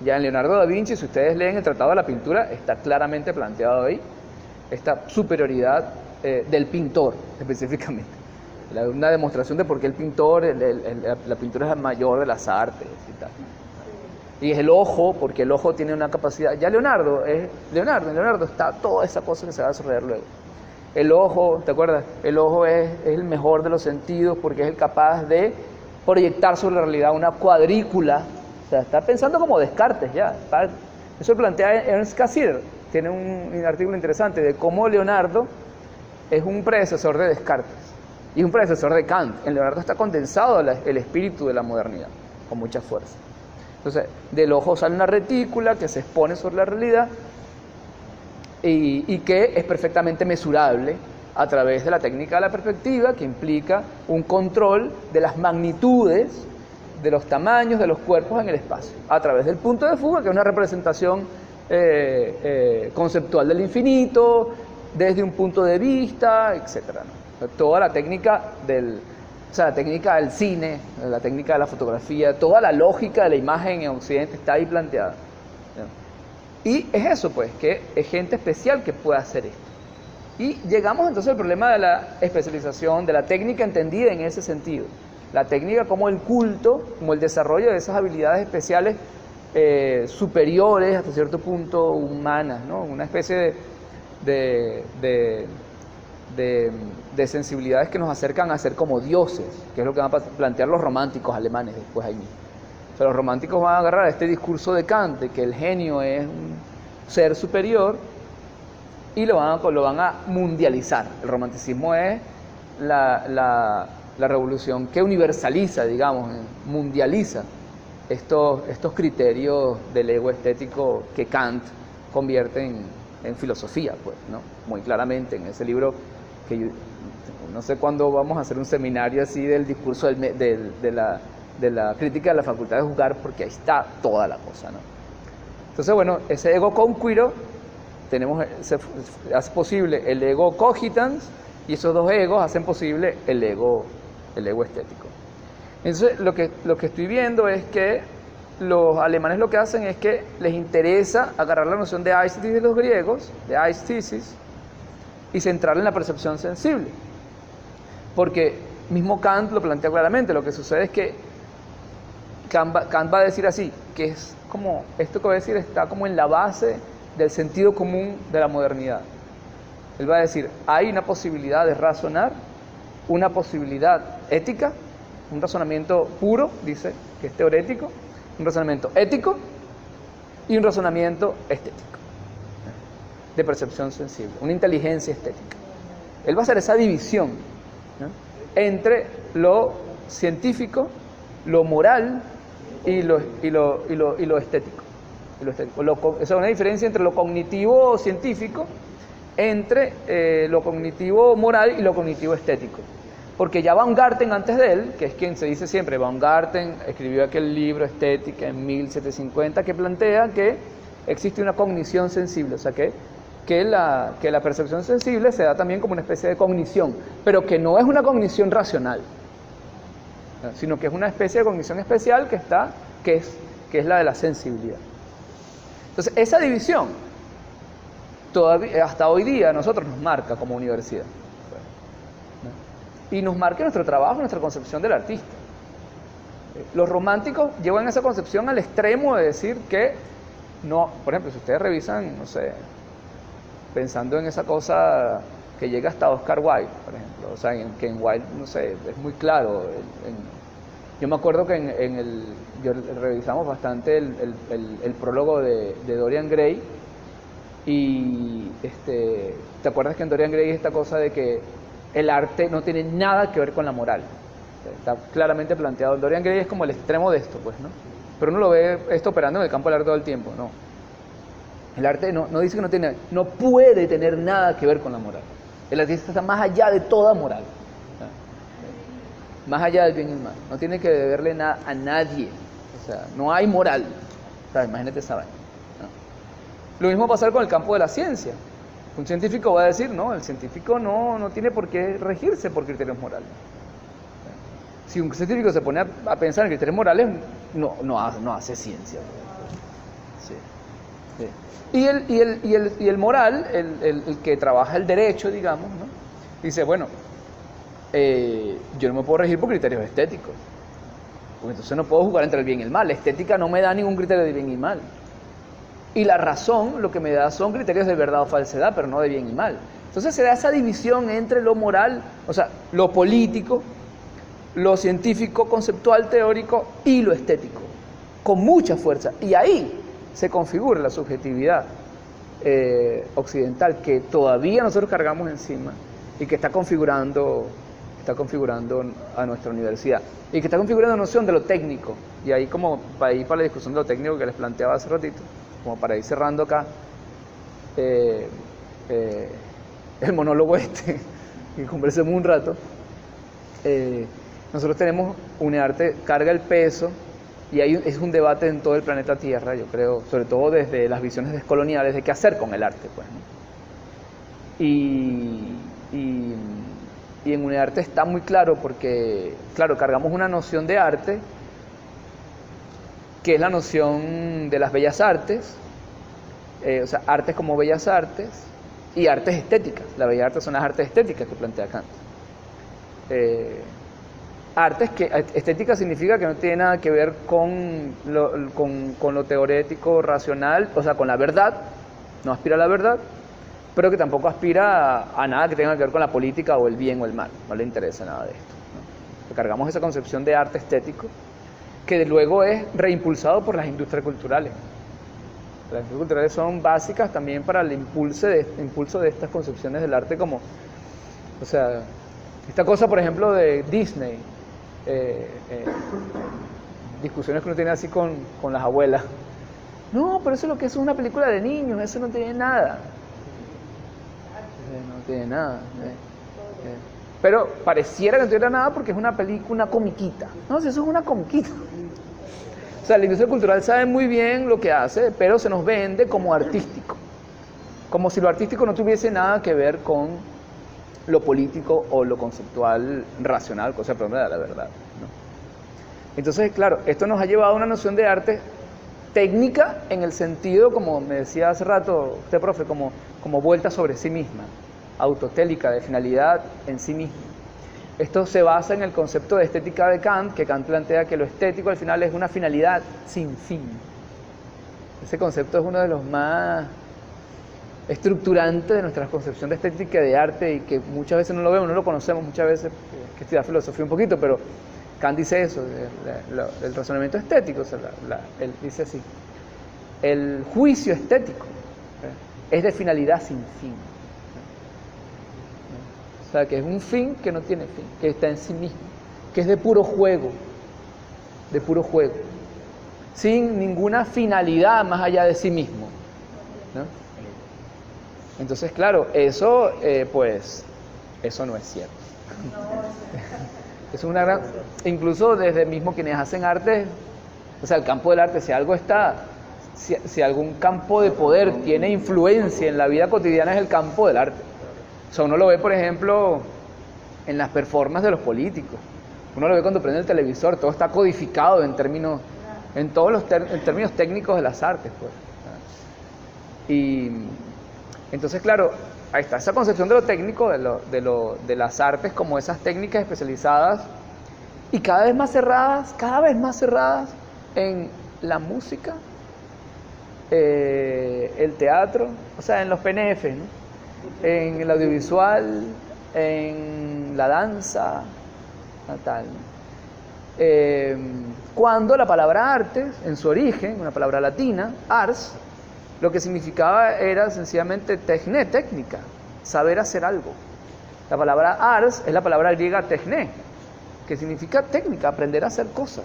Ya en Leonardo da Vinci, si ustedes leen el Tratado de la Pintura, está claramente planteado ahí esta superioridad del pintor, específicamente. Una demostración de por qué el pintor, la pintura es la mayor de las artes y tal. Y es el ojo, porque el ojo tiene una capacidad. Ya Leonardo está toda esa cosa que se va a desarrollar luego. El ojo, ¿te acuerdas? El ojo es el mejor de los sentidos porque es el capaz de proyectar sobre la realidad una cuadrícula. O sea, está pensando como Descartes ya. Eso lo plantea Ernst Cassirer. Tiene un artículo interesante de cómo Leonardo es un predecesor de Descartes y un predecesor de Kant. En Leonardo está condensado el espíritu de la modernidad, con mucha fuerza. Entonces, del ojo sale una retícula que se expone sobre la realidad y que es perfectamente mesurable a través de la técnica de la perspectiva, que implica un control de las magnitudes de los tamaños de los cuerpos en el espacio, a través del punto de fuga, que es una representación conceptual del infinito, desde un punto de vista, etc., ¿no? Toda la técnica la técnica del cine, la técnica de la fotografía, toda la lógica de la imagen en Occidente está ahí planteada, ¿no? Y es eso, pues, que es gente especial que puede hacer esto. Y llegamos entonces al problema de la especialización, de la técnica entendida en ese sentido. La técnica como el culto, como el desarrollo de esas habilidades especiales superiores, hasta cierto punto humanas, ¿no? Una especie de sensibilidades que nos acercan a ser como dioses, que es lo que van a plantear los románticos alemanes después ahí mismo. O sea, los románticos van a agarrar este discurso de Kant, de que el genio es un ser superior, y lo van a mundializar. El romanticismo es la revolución que universaliza, digamos, mundializa estos criterios del ego estético que Kant convierte en filosofía, pues, ¿no? Muy claramente en ese libro que yo, no sé cuándo vamos a hacer un seminario así del discurso de la crítica de la facultad de juzgar, porque ahí está toda la cosa, ¿no? Entonces, bueno, ese ego conquiro hace posible el ego cogitans, y esos dos egos hacen posible el ego estético. Entonces, lo que estoy viendo es que los alemanes lo que hacen es que les interesa agarrar la noción de aesthesis de los griegos, de aesthesis, y centrarla en la percepción sensible. Porque mismo Kant lo plantea claramente. Lo que sucede es que Kant va a decir así, que es como, esto que voy a decir está como en la base del sentido común de la modernidad. Él va a decir, hay una posibilidad de razonar, una posibilidad ética, un razonamiento puro, dice, que es teorético, un razonamiento ético y un razonamiento estético, de percepción sensible, una inteligencia estética. Él va a hacer esa división, ¿no?, entre lo científico, lo moral y lo estético. Esa es una diferencia entre lo cognitivo científico, entre lo cognitivo moral y lo cognitivo estético. Porque ya Baumgarten, antes de él, que es quien se dice siempre, Baumgarten escribió aquel libro Estética en 1750, que plantea que existe una cognición sensible, o sea que la percepción sensible se da también como una especie de cognición, pero que no es una cognición racional, sino que es una especie de cognición especial que es la de la sensibilidad. Entonces, esa división todavía, hasta hoy día, a nosotros nos marca como universidad, ¿no? Y nos marca nuestro trabajo, nuestra concepción del artista. Los románticos llevan esa concepción al extremo de decir que no, por ejemplo, si ustedes revisan, no sé, pensando en esa cosa que llega hasta Oscar Wilde, por ejemplo, o sea, que en Wilde, no sé, es muy claro. Yo me acuerdo que revisamos bastante el prólogo de Dorian Gray, y ¿te acuerdas que en Dorian Gray es esta cosa de que el arte no tiene nada que ver con la moral? Está claramente planteado. Dorian Gray es como el extremo de esto, pues, ¿no? Pero uno lo ve esto operando en el campo del arte todo el tiempo, ¿no? El arte no dice que no puede tener nada que ver con la moral. El artista está más allá de toda moral, ¿no? Más allá del bien y el mal. No tiene que deberle nada a nadie. O sea, no hay moral. O sea, imagínate esa vaina, ¿no? Lo mismo va a pasar con el campo de la ciencia. Un científico va a decir, no, el científico no tiene por qué regirse por criterios morales. Si un científico se pone a pensar en criterios morales, no hace ciencia. Sí. Sí. Y el moral, el que trabaja el derecho, digamos, ¿no?, dice, bueno, yo no me puedo regir por criterios estéticos, porque entonces no puedo jugar entre el bien y el mal. La estética no me da ningún criterio de bien y mal. Y la razón lo que me da son criterios de verdad o falsedad, pero no de bien y mal. Entonces se da esa división entre lo moral, o sea, lo político, lo científico, conceptual, teórico, y lo estético, con mucha fuerza. Y ahí se configura la subjetividad occidental que todavía nosotros cargamos encima y que está configurando a nuestra universidad, y que está configurando la noción de lo técnico. Y ahí, como para ir para la discusión de lo técnico que les planteaba hace ratito, como para ir cerrando acá el monólogo y conversemos un rato, nosotros tenemos, UNEARTE carga el peso, y es un debate en todo el planeta Tierra, yo creo, sobre todo desde las visiones descoloniales, de qué hacer con el arte, pues, ¿no? Y en UNEARTE está muy claro porque, claro, cargamos una noción de arte, que es la noción de las bellas artes, o sea, artes como bellas artes, y artes estéticas. Las bellas artes son las artes estéticas que plantea Kant. Artes que estética significa que no tiene nada que ver con lo teorético, racional, o sea, con la verdad, no aspira a la verdad, pero que tampoco aspira a nada que tenga que ver con la política o el bien o el mal, no le interesa nada de esto, ¿no? Cargamos esa concepción de arte estético, que luego es reimpulsado por las industrias culturales. Las industrias culturales son básicas también para el impulso de estas concepciones del arte, como, o sea, esta cosa, por ejemplo, de Disney, discusiones que uno tiene así con las abuelas. No, pero eso es lo que es una película de niños, eso no tiene nada. No tiene nada. Pero pareciera que no tuviera nada porque es una película, una comiquita. No, si eso es una comiquita. O sea, la industria cultural sabe muy bien lo que hace, pero se nos vende como artístico. Como si lo artístico no tuviese nada que ver con lo político o lo conceptual racional, cosa de la verdad, ¿no? Entonces, claro, esto nos ha llevado a una noción de arte técnica en el sentido, como me decía hace rato usted, profe, como vuelta sobre sí misma, autotélica, de finalidad en sí misma. Esto se basa en el concepto de estética de Kant, que Kant plantea que lo estético al final es una finalidad sin fin. Ese concepto es uno de los más estructurante de nuestra concepción de estética y de arte, y que muchas veces no lo vemos, no lo conocemos muchas veces, que estudia filosofía un poquito, pero Kant dice eso, el razonamiento estético, o sea, él dice así, el juicio estético es de finalidad sin fin, o sea, que es un fin que no tiene fin, que está en sí mismo, que es de puro juego, sin ninguna finalidad más allá de sí mismo, ¿no? Entonces, claro, eso, pues, eso no es cierto. Es una gran... Incluso desde mismo quienes hacen arte, o sea, el campo del arte, si algo está, si algún campo de poder tiene influencia en la vida cotidiana, es el campo del arte. O sea, uno lo ve, por ejemplo, en las performances de los políticos. Uno lo ve cuando prende el televisor, todo está codificado en términos, en todos los en términos técnicos de las artes, pues. Y entonces, claro, ahí está esa concepción de lo técnico, de las artes como esas técnicas especializadas y cada vez más cerradas en la música, el teatro, o sea, en los PNF, ¿no? En el audiovisual, en la danza, tal. Cuando la palabra arte, en su origen, una palabra latina, ars, lo que significaba era sencillamente techné, técnica, saber hacer algo. La palabra ars es la palabra griega techné, que significa técnica, aprender a hacer cosas.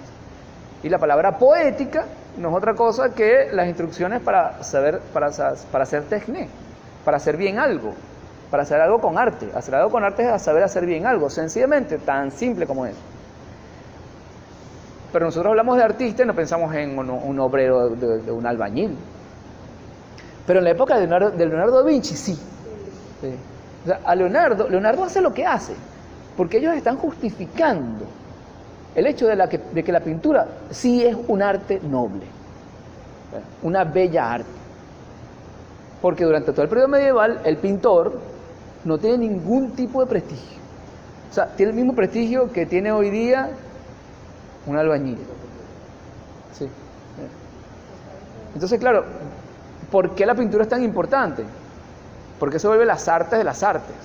Y la palabra poética no es otra cosa que las instrucciones para hacer techné, para hacer bien algo, para hacer algo con arte. Hacer algo con arte es saber hacer bien algo, sencillamente, tan simple como es. Pero nosotros hablamos de artista y no pensamos en un obrero, de un albañil. Pero en la época de Leonardo da Vinci, sí. O sea, a Leonardo hace lo que hace, porque ellos están justificando el hecho de que la pintura sí es un arte noble, una bella arte. Porque durante todo el periodo medieval, el pintor no tiene ningún tipo de prestigio. O sea, tiene el mismo prestigio que tiene hoy día un albañil. Sí. Entonces, claro, ¿por qué la pintura es tan importante? Porque se vuelve las artes de las artes,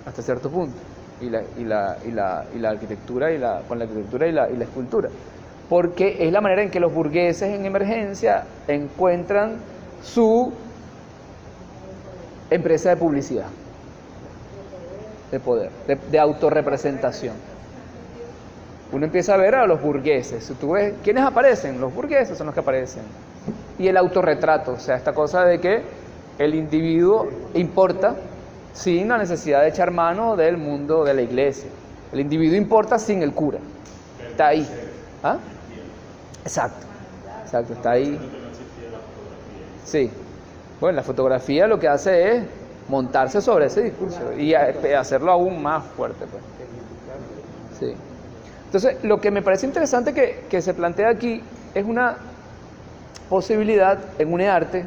hasta cierto punto, y la arquitectura con la arquitectura y la escultura, porque es la manera en que los burgueses en emergencia encuentran su empresa de publicidad, de poder, de autorrepresentación. Uno empieza a ver a los burgueses. Si tú ves, ¿quiénes aparecen? Los burgueses son los que aparecen. Y el autorretrato, o sea, esta cosa de que el individuo importa sin la necesidad de echar mano del mundo de la iglesia. El individuo importa sin el cura. está ahí. ¿Ah? Exacto, exacto, está ahí. Sí. Bueno, la fotografía lo que hace es montarse sobre ese discurso y hacerlo aún más fuerte, pues. Sí. Entonces, lo que me parece interesante que se plantea aquí es una posibilidad en UNEARTE,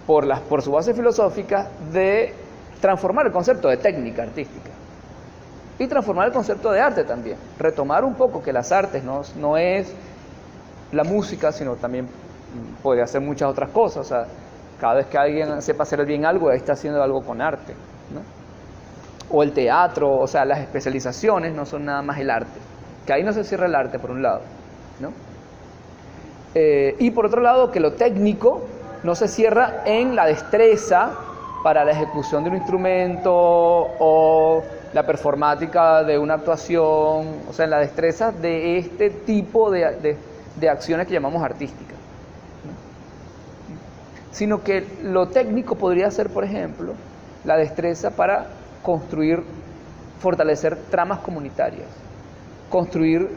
por su base filosófica, de transformar el concepto de técnica artística y transformar el concepto de arte también. Retomar un poco que las artes no es la música, sino también podría hacer muchas otras cosas. O sea, cada vez que alguien sepa hacer bien algo, ahí está haciendo algo con arte, ¿no? O el teatro, o sea, las especializaciones no son nada más el arte. Que ahí no se cierra el arte, por un lado, ¿no? Y por otro lado, que lo técnico no se cierra en la destreza para la ejecución de un instrumento o la performática de una actuación, o sea, en la destreza de este tipo de acciones que llamamos artísticas, ¿no? Sino que lo técnico podría ser, por ejemplo, la destreza para construir, fortalecer tramas comunitarias, construir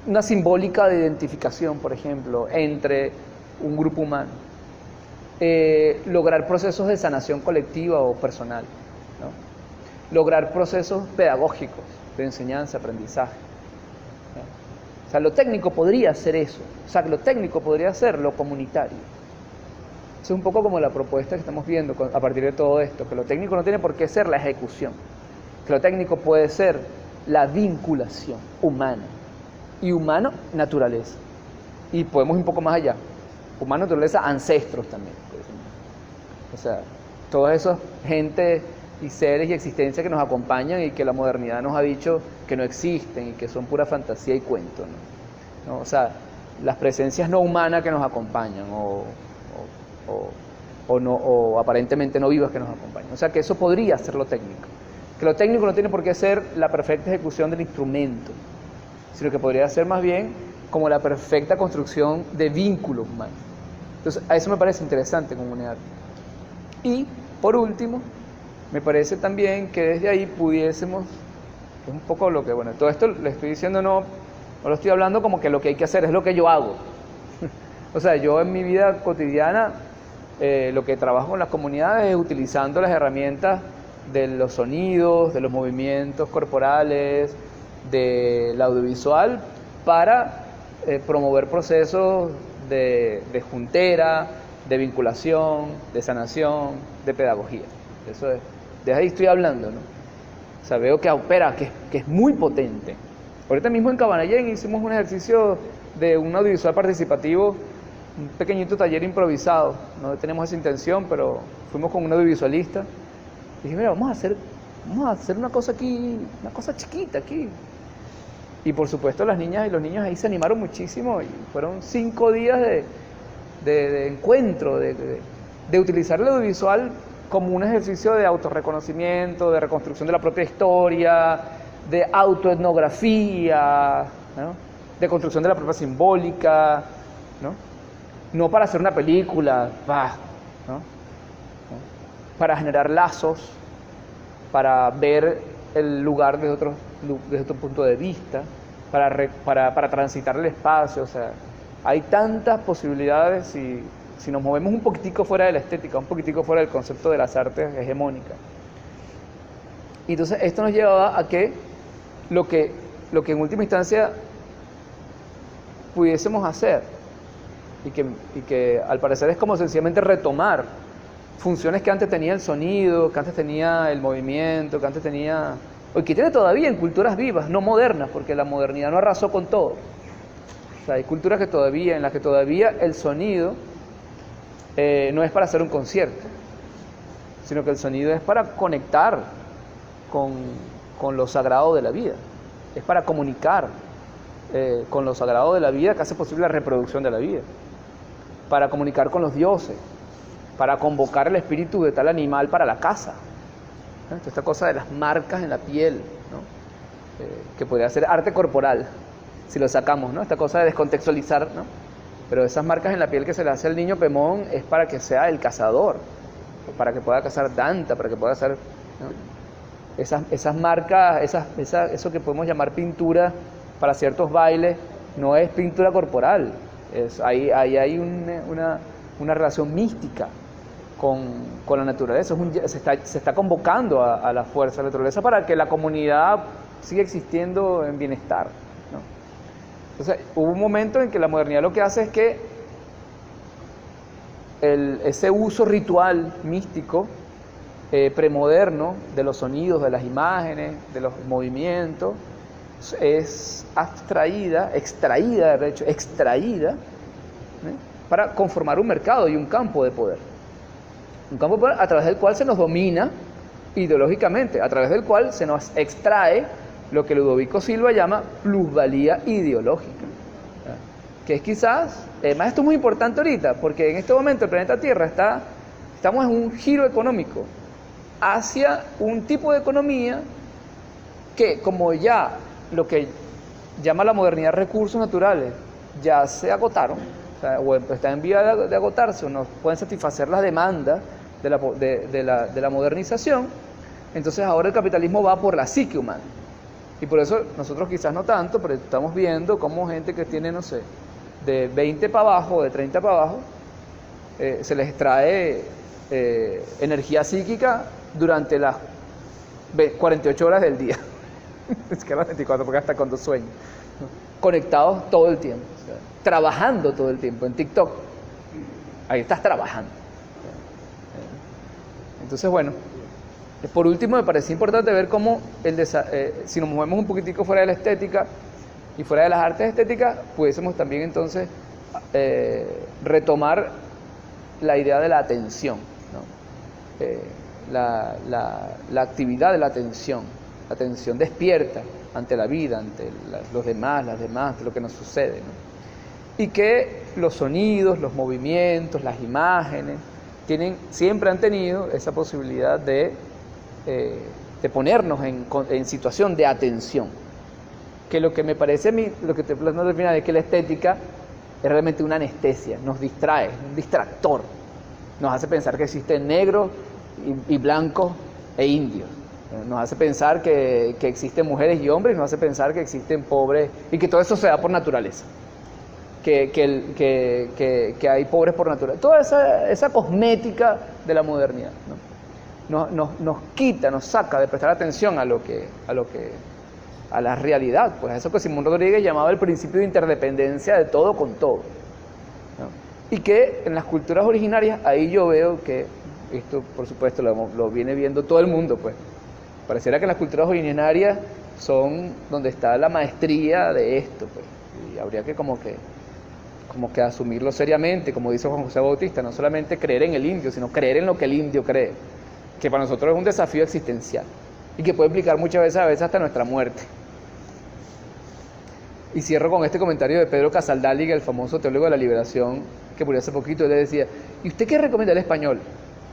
una simbólica de identificación, por ejemplo, entre un grupo humano, lograr procesos de sanación colectiva o personal, ¿no? Lograr procesos pedagógicos de enseñanza, aprendizaje, ¿no? O sea, lo técnico podría ser eso, o sea, lo técnico podría ser lo comunitario. Es un poco como la propuesta que estamos viendo a partir de todo esto, que lo técnico no tiene por qué ser la ejecución, que lo técnico puede ser la vinculación humana, y humano, naturaleza. Y podemos ir un poco más allá, humano, naturaleza, ancestros también. O sea, todas esas gente y seres y existencias que nos acompañan y que la modernidad nos ha dicho que no existen y que son pura fantasía y cuento, ¿no? O sea, las presencias no humanas que nos acompañan o aparentemente no vivas que nos acompañan. O sea, que eso podría ser lo técnico. Que lo técnico no tiene por qué ser la perfecta ejecución del instrumento, sino que podría ser más bien como la perfecta construcción de vínculos humanos. Entonces, a eso me parece interesante como UNEARTE. Y, por último, me parece también que desde ahí pudiésemos, es un poco lo que, bueno, todo esto le estoy diciendo, no lo estoy hablando como que lo que hay que hacer, es lo que yo hago. O sea, yo en mi vida cotidiana, lo que trabajo con las comunidades es utilizando las herramientas de los sonidos, de los movimientos corporales, del audiovisual para promover procesos de juntera, de vinculación, de sanación, de pedagogía. Eso es, de ahí estoy hablando, ¿no? O sea, veo que opera, que es muy potente. Ahorita mismo en Cabanallén hicimos un ejercicio de un audiovisual participativo, un pequeñito taller improvisado. No tenemos esa intención, pero fuimos con un audiovisualista. Y dije, mira, vamos a hacer una cosa aquí, una cosa chiquita aquí. Y por supuesto las niñas y los niños ahí se animaron muchísimo y fueron 5 días de encuentro, de utilizar el audiovisual como un ejercicio de autorreconocimiento, de reconstrucción de la propia historia, de autoetnografía, ¿no? De construcción de la propia simbólica, ¿no? No para hacer una película, ¿no? Para generar lazos, para ver el lugar desde otro punto de vista, para transitar el espacio. O sea, hay tantas posibilidades si nos movemos un poquitico fuera de la estética, un poquitico fuera del concepto de las artes hegemónicas. Y entonces esto nos llevaba a que lo que en última instancia pudiésemos hacer, y que al parecer es como sencillamente retomar funciones que antes tenía el sonido, que antes tenía el movimiento, que antes tenía, o que tiene todavía en culturas vivas, no modernas, porque la modernidad no arrasó con todo. O sea, hay culturas en las que todavía el sonido no es para hacer un concierto, sino que el sonido es para conectar con lo sagrado de la vida, es para comunicar con lo sagrado de la vida que hace posible la reproducción de la vida, para comunicar con los dioses, para convocar el espíritu de tal animal para la caza, ¿no? Esta cosa de las marcas en la piel, ¿no? Que podría ser arte corporal, si lo sacamos, ¿no? Esta cosa de descontextualizar, ¿no? Pero esas marcas en la piel que se le hace al niño Pemón es para que sea el cazador, para que pueda cazar Danta, para que pueda hacer, ¿no? esas marcas, eso que podemos llamar pintura para ciertos bailes, no es pintura corporal. Ahí hay una relación mística con la naturaleza. Se está convocando a la fuerza de la naturaleza para que la comunidad siga existiendo en bienestar, ¿no? Entonces, hubo un momento en que la modernidad lo que hace es que ese uso ritual místico premoderno de los sonidos, de las imágenes, de los movimientos, es extraída, para conformar un mercado y un campo de poder. Un campo de poder a través del cual se nos domina ideológicamente, a través del cual se nos extrae lo que Ludovico Silva llama plusvalía ideológica. Que es quizás, además esto es muy importante ahorita, porque en este momento el planeta Tierra estamos en un giro económico hacia un tipo de economía que, como ya lo que llama la modernidad recursos naturales ya se agotaron, o están en vía de agotarse, o no pueden satisfacer las demandas de la modernización. Entonces ahora el capitalismo va por la psique humana, y por eso nosotros quizás no tanto, pero estamos viendo cómo gente que tiene, no sé, de 20 para abajo, de 30 para abajo, se les extrae energía psíquica durante las 48 horas del día. Es que las 24, porque hasta cuando sueño, ¿no? Conectados todo el tiempo, o sea, trabajando todo el tiempo en TikTok. Ahí estás trabajando. Entonces, bueno, por último me parecía importante ver cómo si nos movemos un poquitico fuera de la estética y fuera de las artes estéticas, pudiésemos también entonces retomar la idea de la atención, ¿no? La actividad de la atención despierta ante la vida, ante los demás, las demás, ante lo que nos sucede, ¿no? Y que los sonidos, los movimientos, las imágenes, siempre han tenido esa posibilidad de ponernos en situación de atención. Que lo que me parece a mí, lo que te planteo al final, es que la estética es realmente una anestesia, nos distrae, un distractor, nos hace pensar que existen negros y blancos e indios, nos hace pensar que existen mujeres y hombres, nos hace pensar que existen pobres, y que todo eso se da por naturaleza, que hay pobres por naturaleza. Toda esa cosmética de la modernidad, ¿no? Nos quita, nos saca de prestar atención a la realidad, pues eso que Simón Rodríguez llamaba el principio de interdependencia de todo con todo, ¿no? Y que en las culturas originarias, ahí yo veo que esto, por supuesto, lo viene viendo todo el mundo, pues pareciera que las culturas originarias son donde está la maestría de esto, pues, y habría que como que asumirlo seriamente, como dice Juan José Bautista, no solamente creer en el indio, sino creer en lo que el indio cree, que para nosotros es un desafío existencial y que puede implicar muchas veces hasta nuestra muerte. Y cierro con este comentario de Pedro Casaldáliga, el famoso teólogo de la liberación, que murió hace poquito. Él le decía: ¿y usted qué recomienda el español?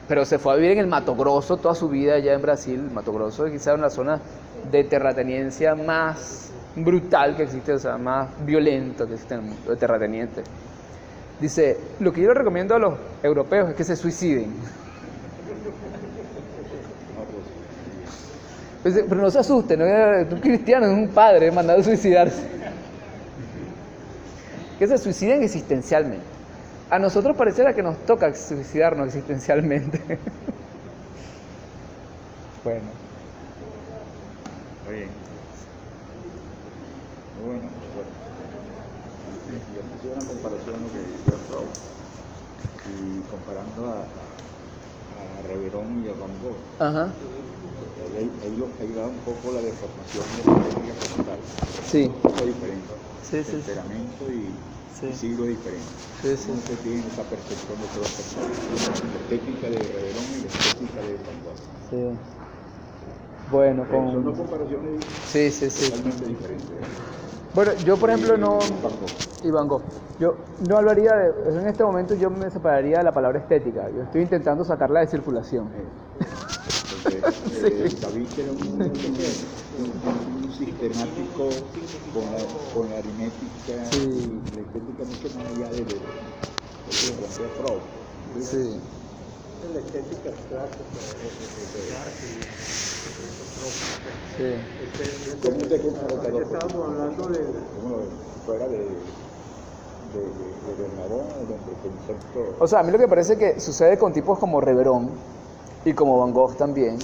Pero se fue a vivir en el Mato Grosso toda su vida allá en Brasil. El Mato Grosso es quizás una zona de terrateniente más brutal que existe, o sea, más violento que existe en el mundo, de terrateniente. Dice: lo que yo le recomiendo a los europeos es que se suiciden. Pero no se asusten, ¿no? Un cristiano es un padre mandado a suicidarse. Que se suiciden existencialmente. A nosotros pareciera que nos toca suicidarnos existencialmente. Bueno. Muy bien. Muy bueno. Yo hice una comparación lo que decía Freud, y comparando a Reverón y a Van Gogh. Ajá. Ahí va un poco la deformación de la técnica como tal. Sí. Un poco diferente. Sí. Temperamento y siglo diferente. Sí. Ustedes tienen esa percepción de todas las personas. La técnica de Reverón y la estética de Van Gogh. Sí. Bueno, Son dos comparaciones totalmente diferentes. Bueno, yo por ejemplo no... Van Gogh. Y Van Gogh. Yo no hablaría de... En este momento yo me separaría de la palabra estética. Yo estoy intentando sacarla de circulación. Porque David era un sistemático con la aritmética y la estética mucho más allá de lo que plantea Freud. Sí. en la estética abstracta, Sí. ¿Cómo te gusta lo estábamos hablando de... fuera de Bernabón, del concepto? O sea, a mí lo que parece que sucede con tipos como Reverón y como Van Gogh también,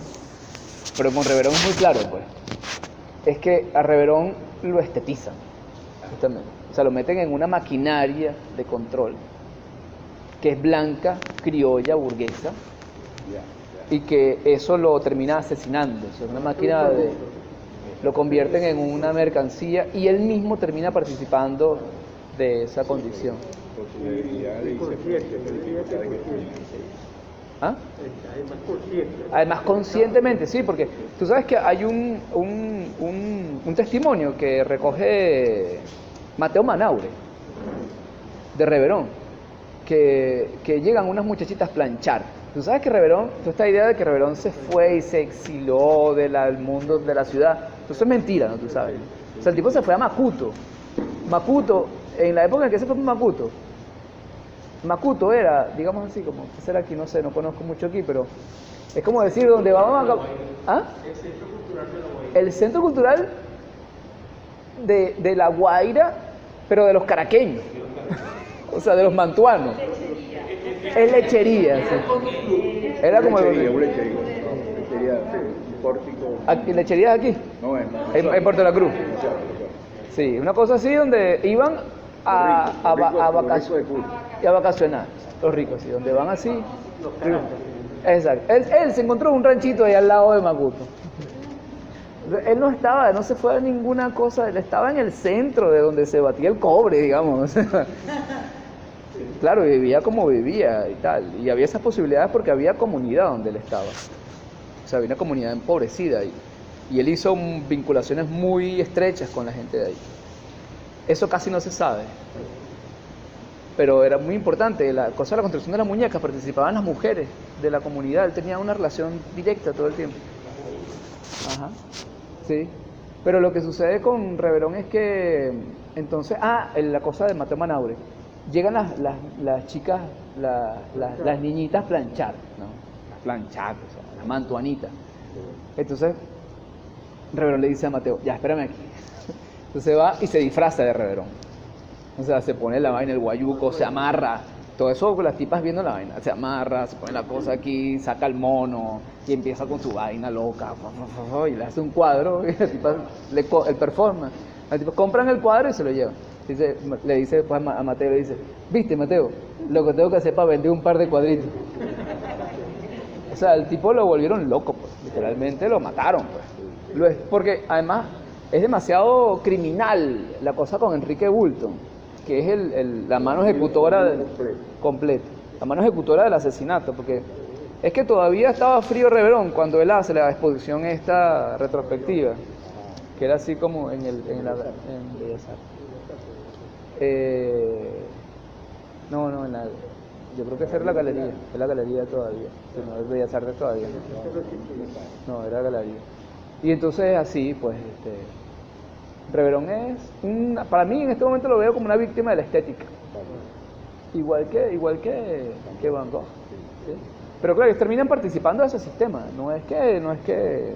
pero con Reverón es muy claro, pues. Es que a Reverón lo estetizan, justamente. O sea, lo meten en una maquinaria de control que es blanca, criolla, burguesa, y que eso lo termina asesinando. O sea, una máquina de... lo convierten en una mercancía y él mismo termina participando de esa condición. ¿Ah? Además conscientemente, sí, porque tú sabes que hay un testimonio que recoge Mateo Manaure de Reverón, que llegan unas muchachitas a planchar. Tú sabes que Reverón, esta idea de que Reverón se fue y se exiló del mundo de la ciudad, eso es mentira, ¿no? Tú sabes. O sea, el tipo se fue a Macuto. Macuto, en la época en que se fue a Macuto, Macuto era, digamos así, como, ¿qué será aquí? No sé, no conozco mucho aquí, pero es como decir, donde vamos a... ¿Ah? El centro cultural de La Guaira, pero de los caraqueños, o sea, de los mantuanos. Es lechería, sí. Era como... Lechería, pórtico. ¿Lechería aquí? No, En Puerto La Cruz. Sí, una cosa así donde iban a vacacionar, los ricos, sí, donde van así. Exacto. Él se encontró un ranchito ahí al lado de Macuto. Él no se fue a ninguna cosa, él estaba en el centro de donde se batía el cobre, digamos. Claro, vivía como vivía y tal, y había esas posibilidades porque había comunidad donde él estaba. O sea, había una comunidad empobrecida y él hizo vinculaciones muy estrechas con la gente de ahí. Eso casi no se sabe, pero era muy importante. La cosa de la construcción de las muñecas, participaban las mujeres de la comunidad, él tenía una relación directa todo el tiempo. Ajá, sí. Pero lo que sucede con Reverón es que, entonces, la cosa de Mateo Manaure, llegan las chicas, las niñitas a planchar, ¿no? A planchar, o sea, las mantuanitas. Entonces, Reverón le dice a Mateo, ya, espérame aquí. Entonces va y se disfraza de Reverón. O sea, se pone la vaina, el guayuco, se amarra. Todo eso con las tipas viendo la vaina. Se amarra, se pone la cosa aquí, saca el mono y empieza con su vaina loca. Y le hace un cuadro y la tipa el performance. Las tipas compran el cuadro y se lo llevan. Le dice después a Mateo, le dice, ¿viste, Mateo? Lo que tengo que hacer para vender un par de cuadritos. O sea, el tipo lo volvieron loco, pues. Literalmente lo mataron, pues. Porque además es demasiado criminal la cosa con Enrique Bulton, que es la mano ejecutora completa, la mano ejecutora del asesinato, porque es que todavía estaba frío Reverón cuando él hace la exposición esta retrospectiva, que era así como en Bellas Artes. Yo creo que esa era la galería, es la galería todavía, no es Bellas Artes todavía. No, era galería. Y entonces así, pues, Reverón es, para mí en este momento lo veo como una víctima de la estética, igual que Van Gogh, ¿sí? Pero claro, ellos terminan participando de ese sistema, no es que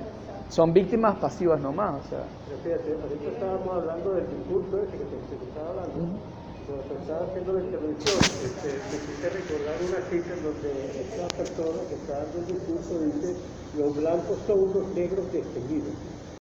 son víctimas pasivas nomás, o sea. Pero fíjate, ahorita estábamos hablando del discurso ese que te estaba hablando. Cuando te estaba haciendo la intervención, me quise recordar una cita en donde esta persona que está dando el discurso dice: los blancos son unos negros desteñidos.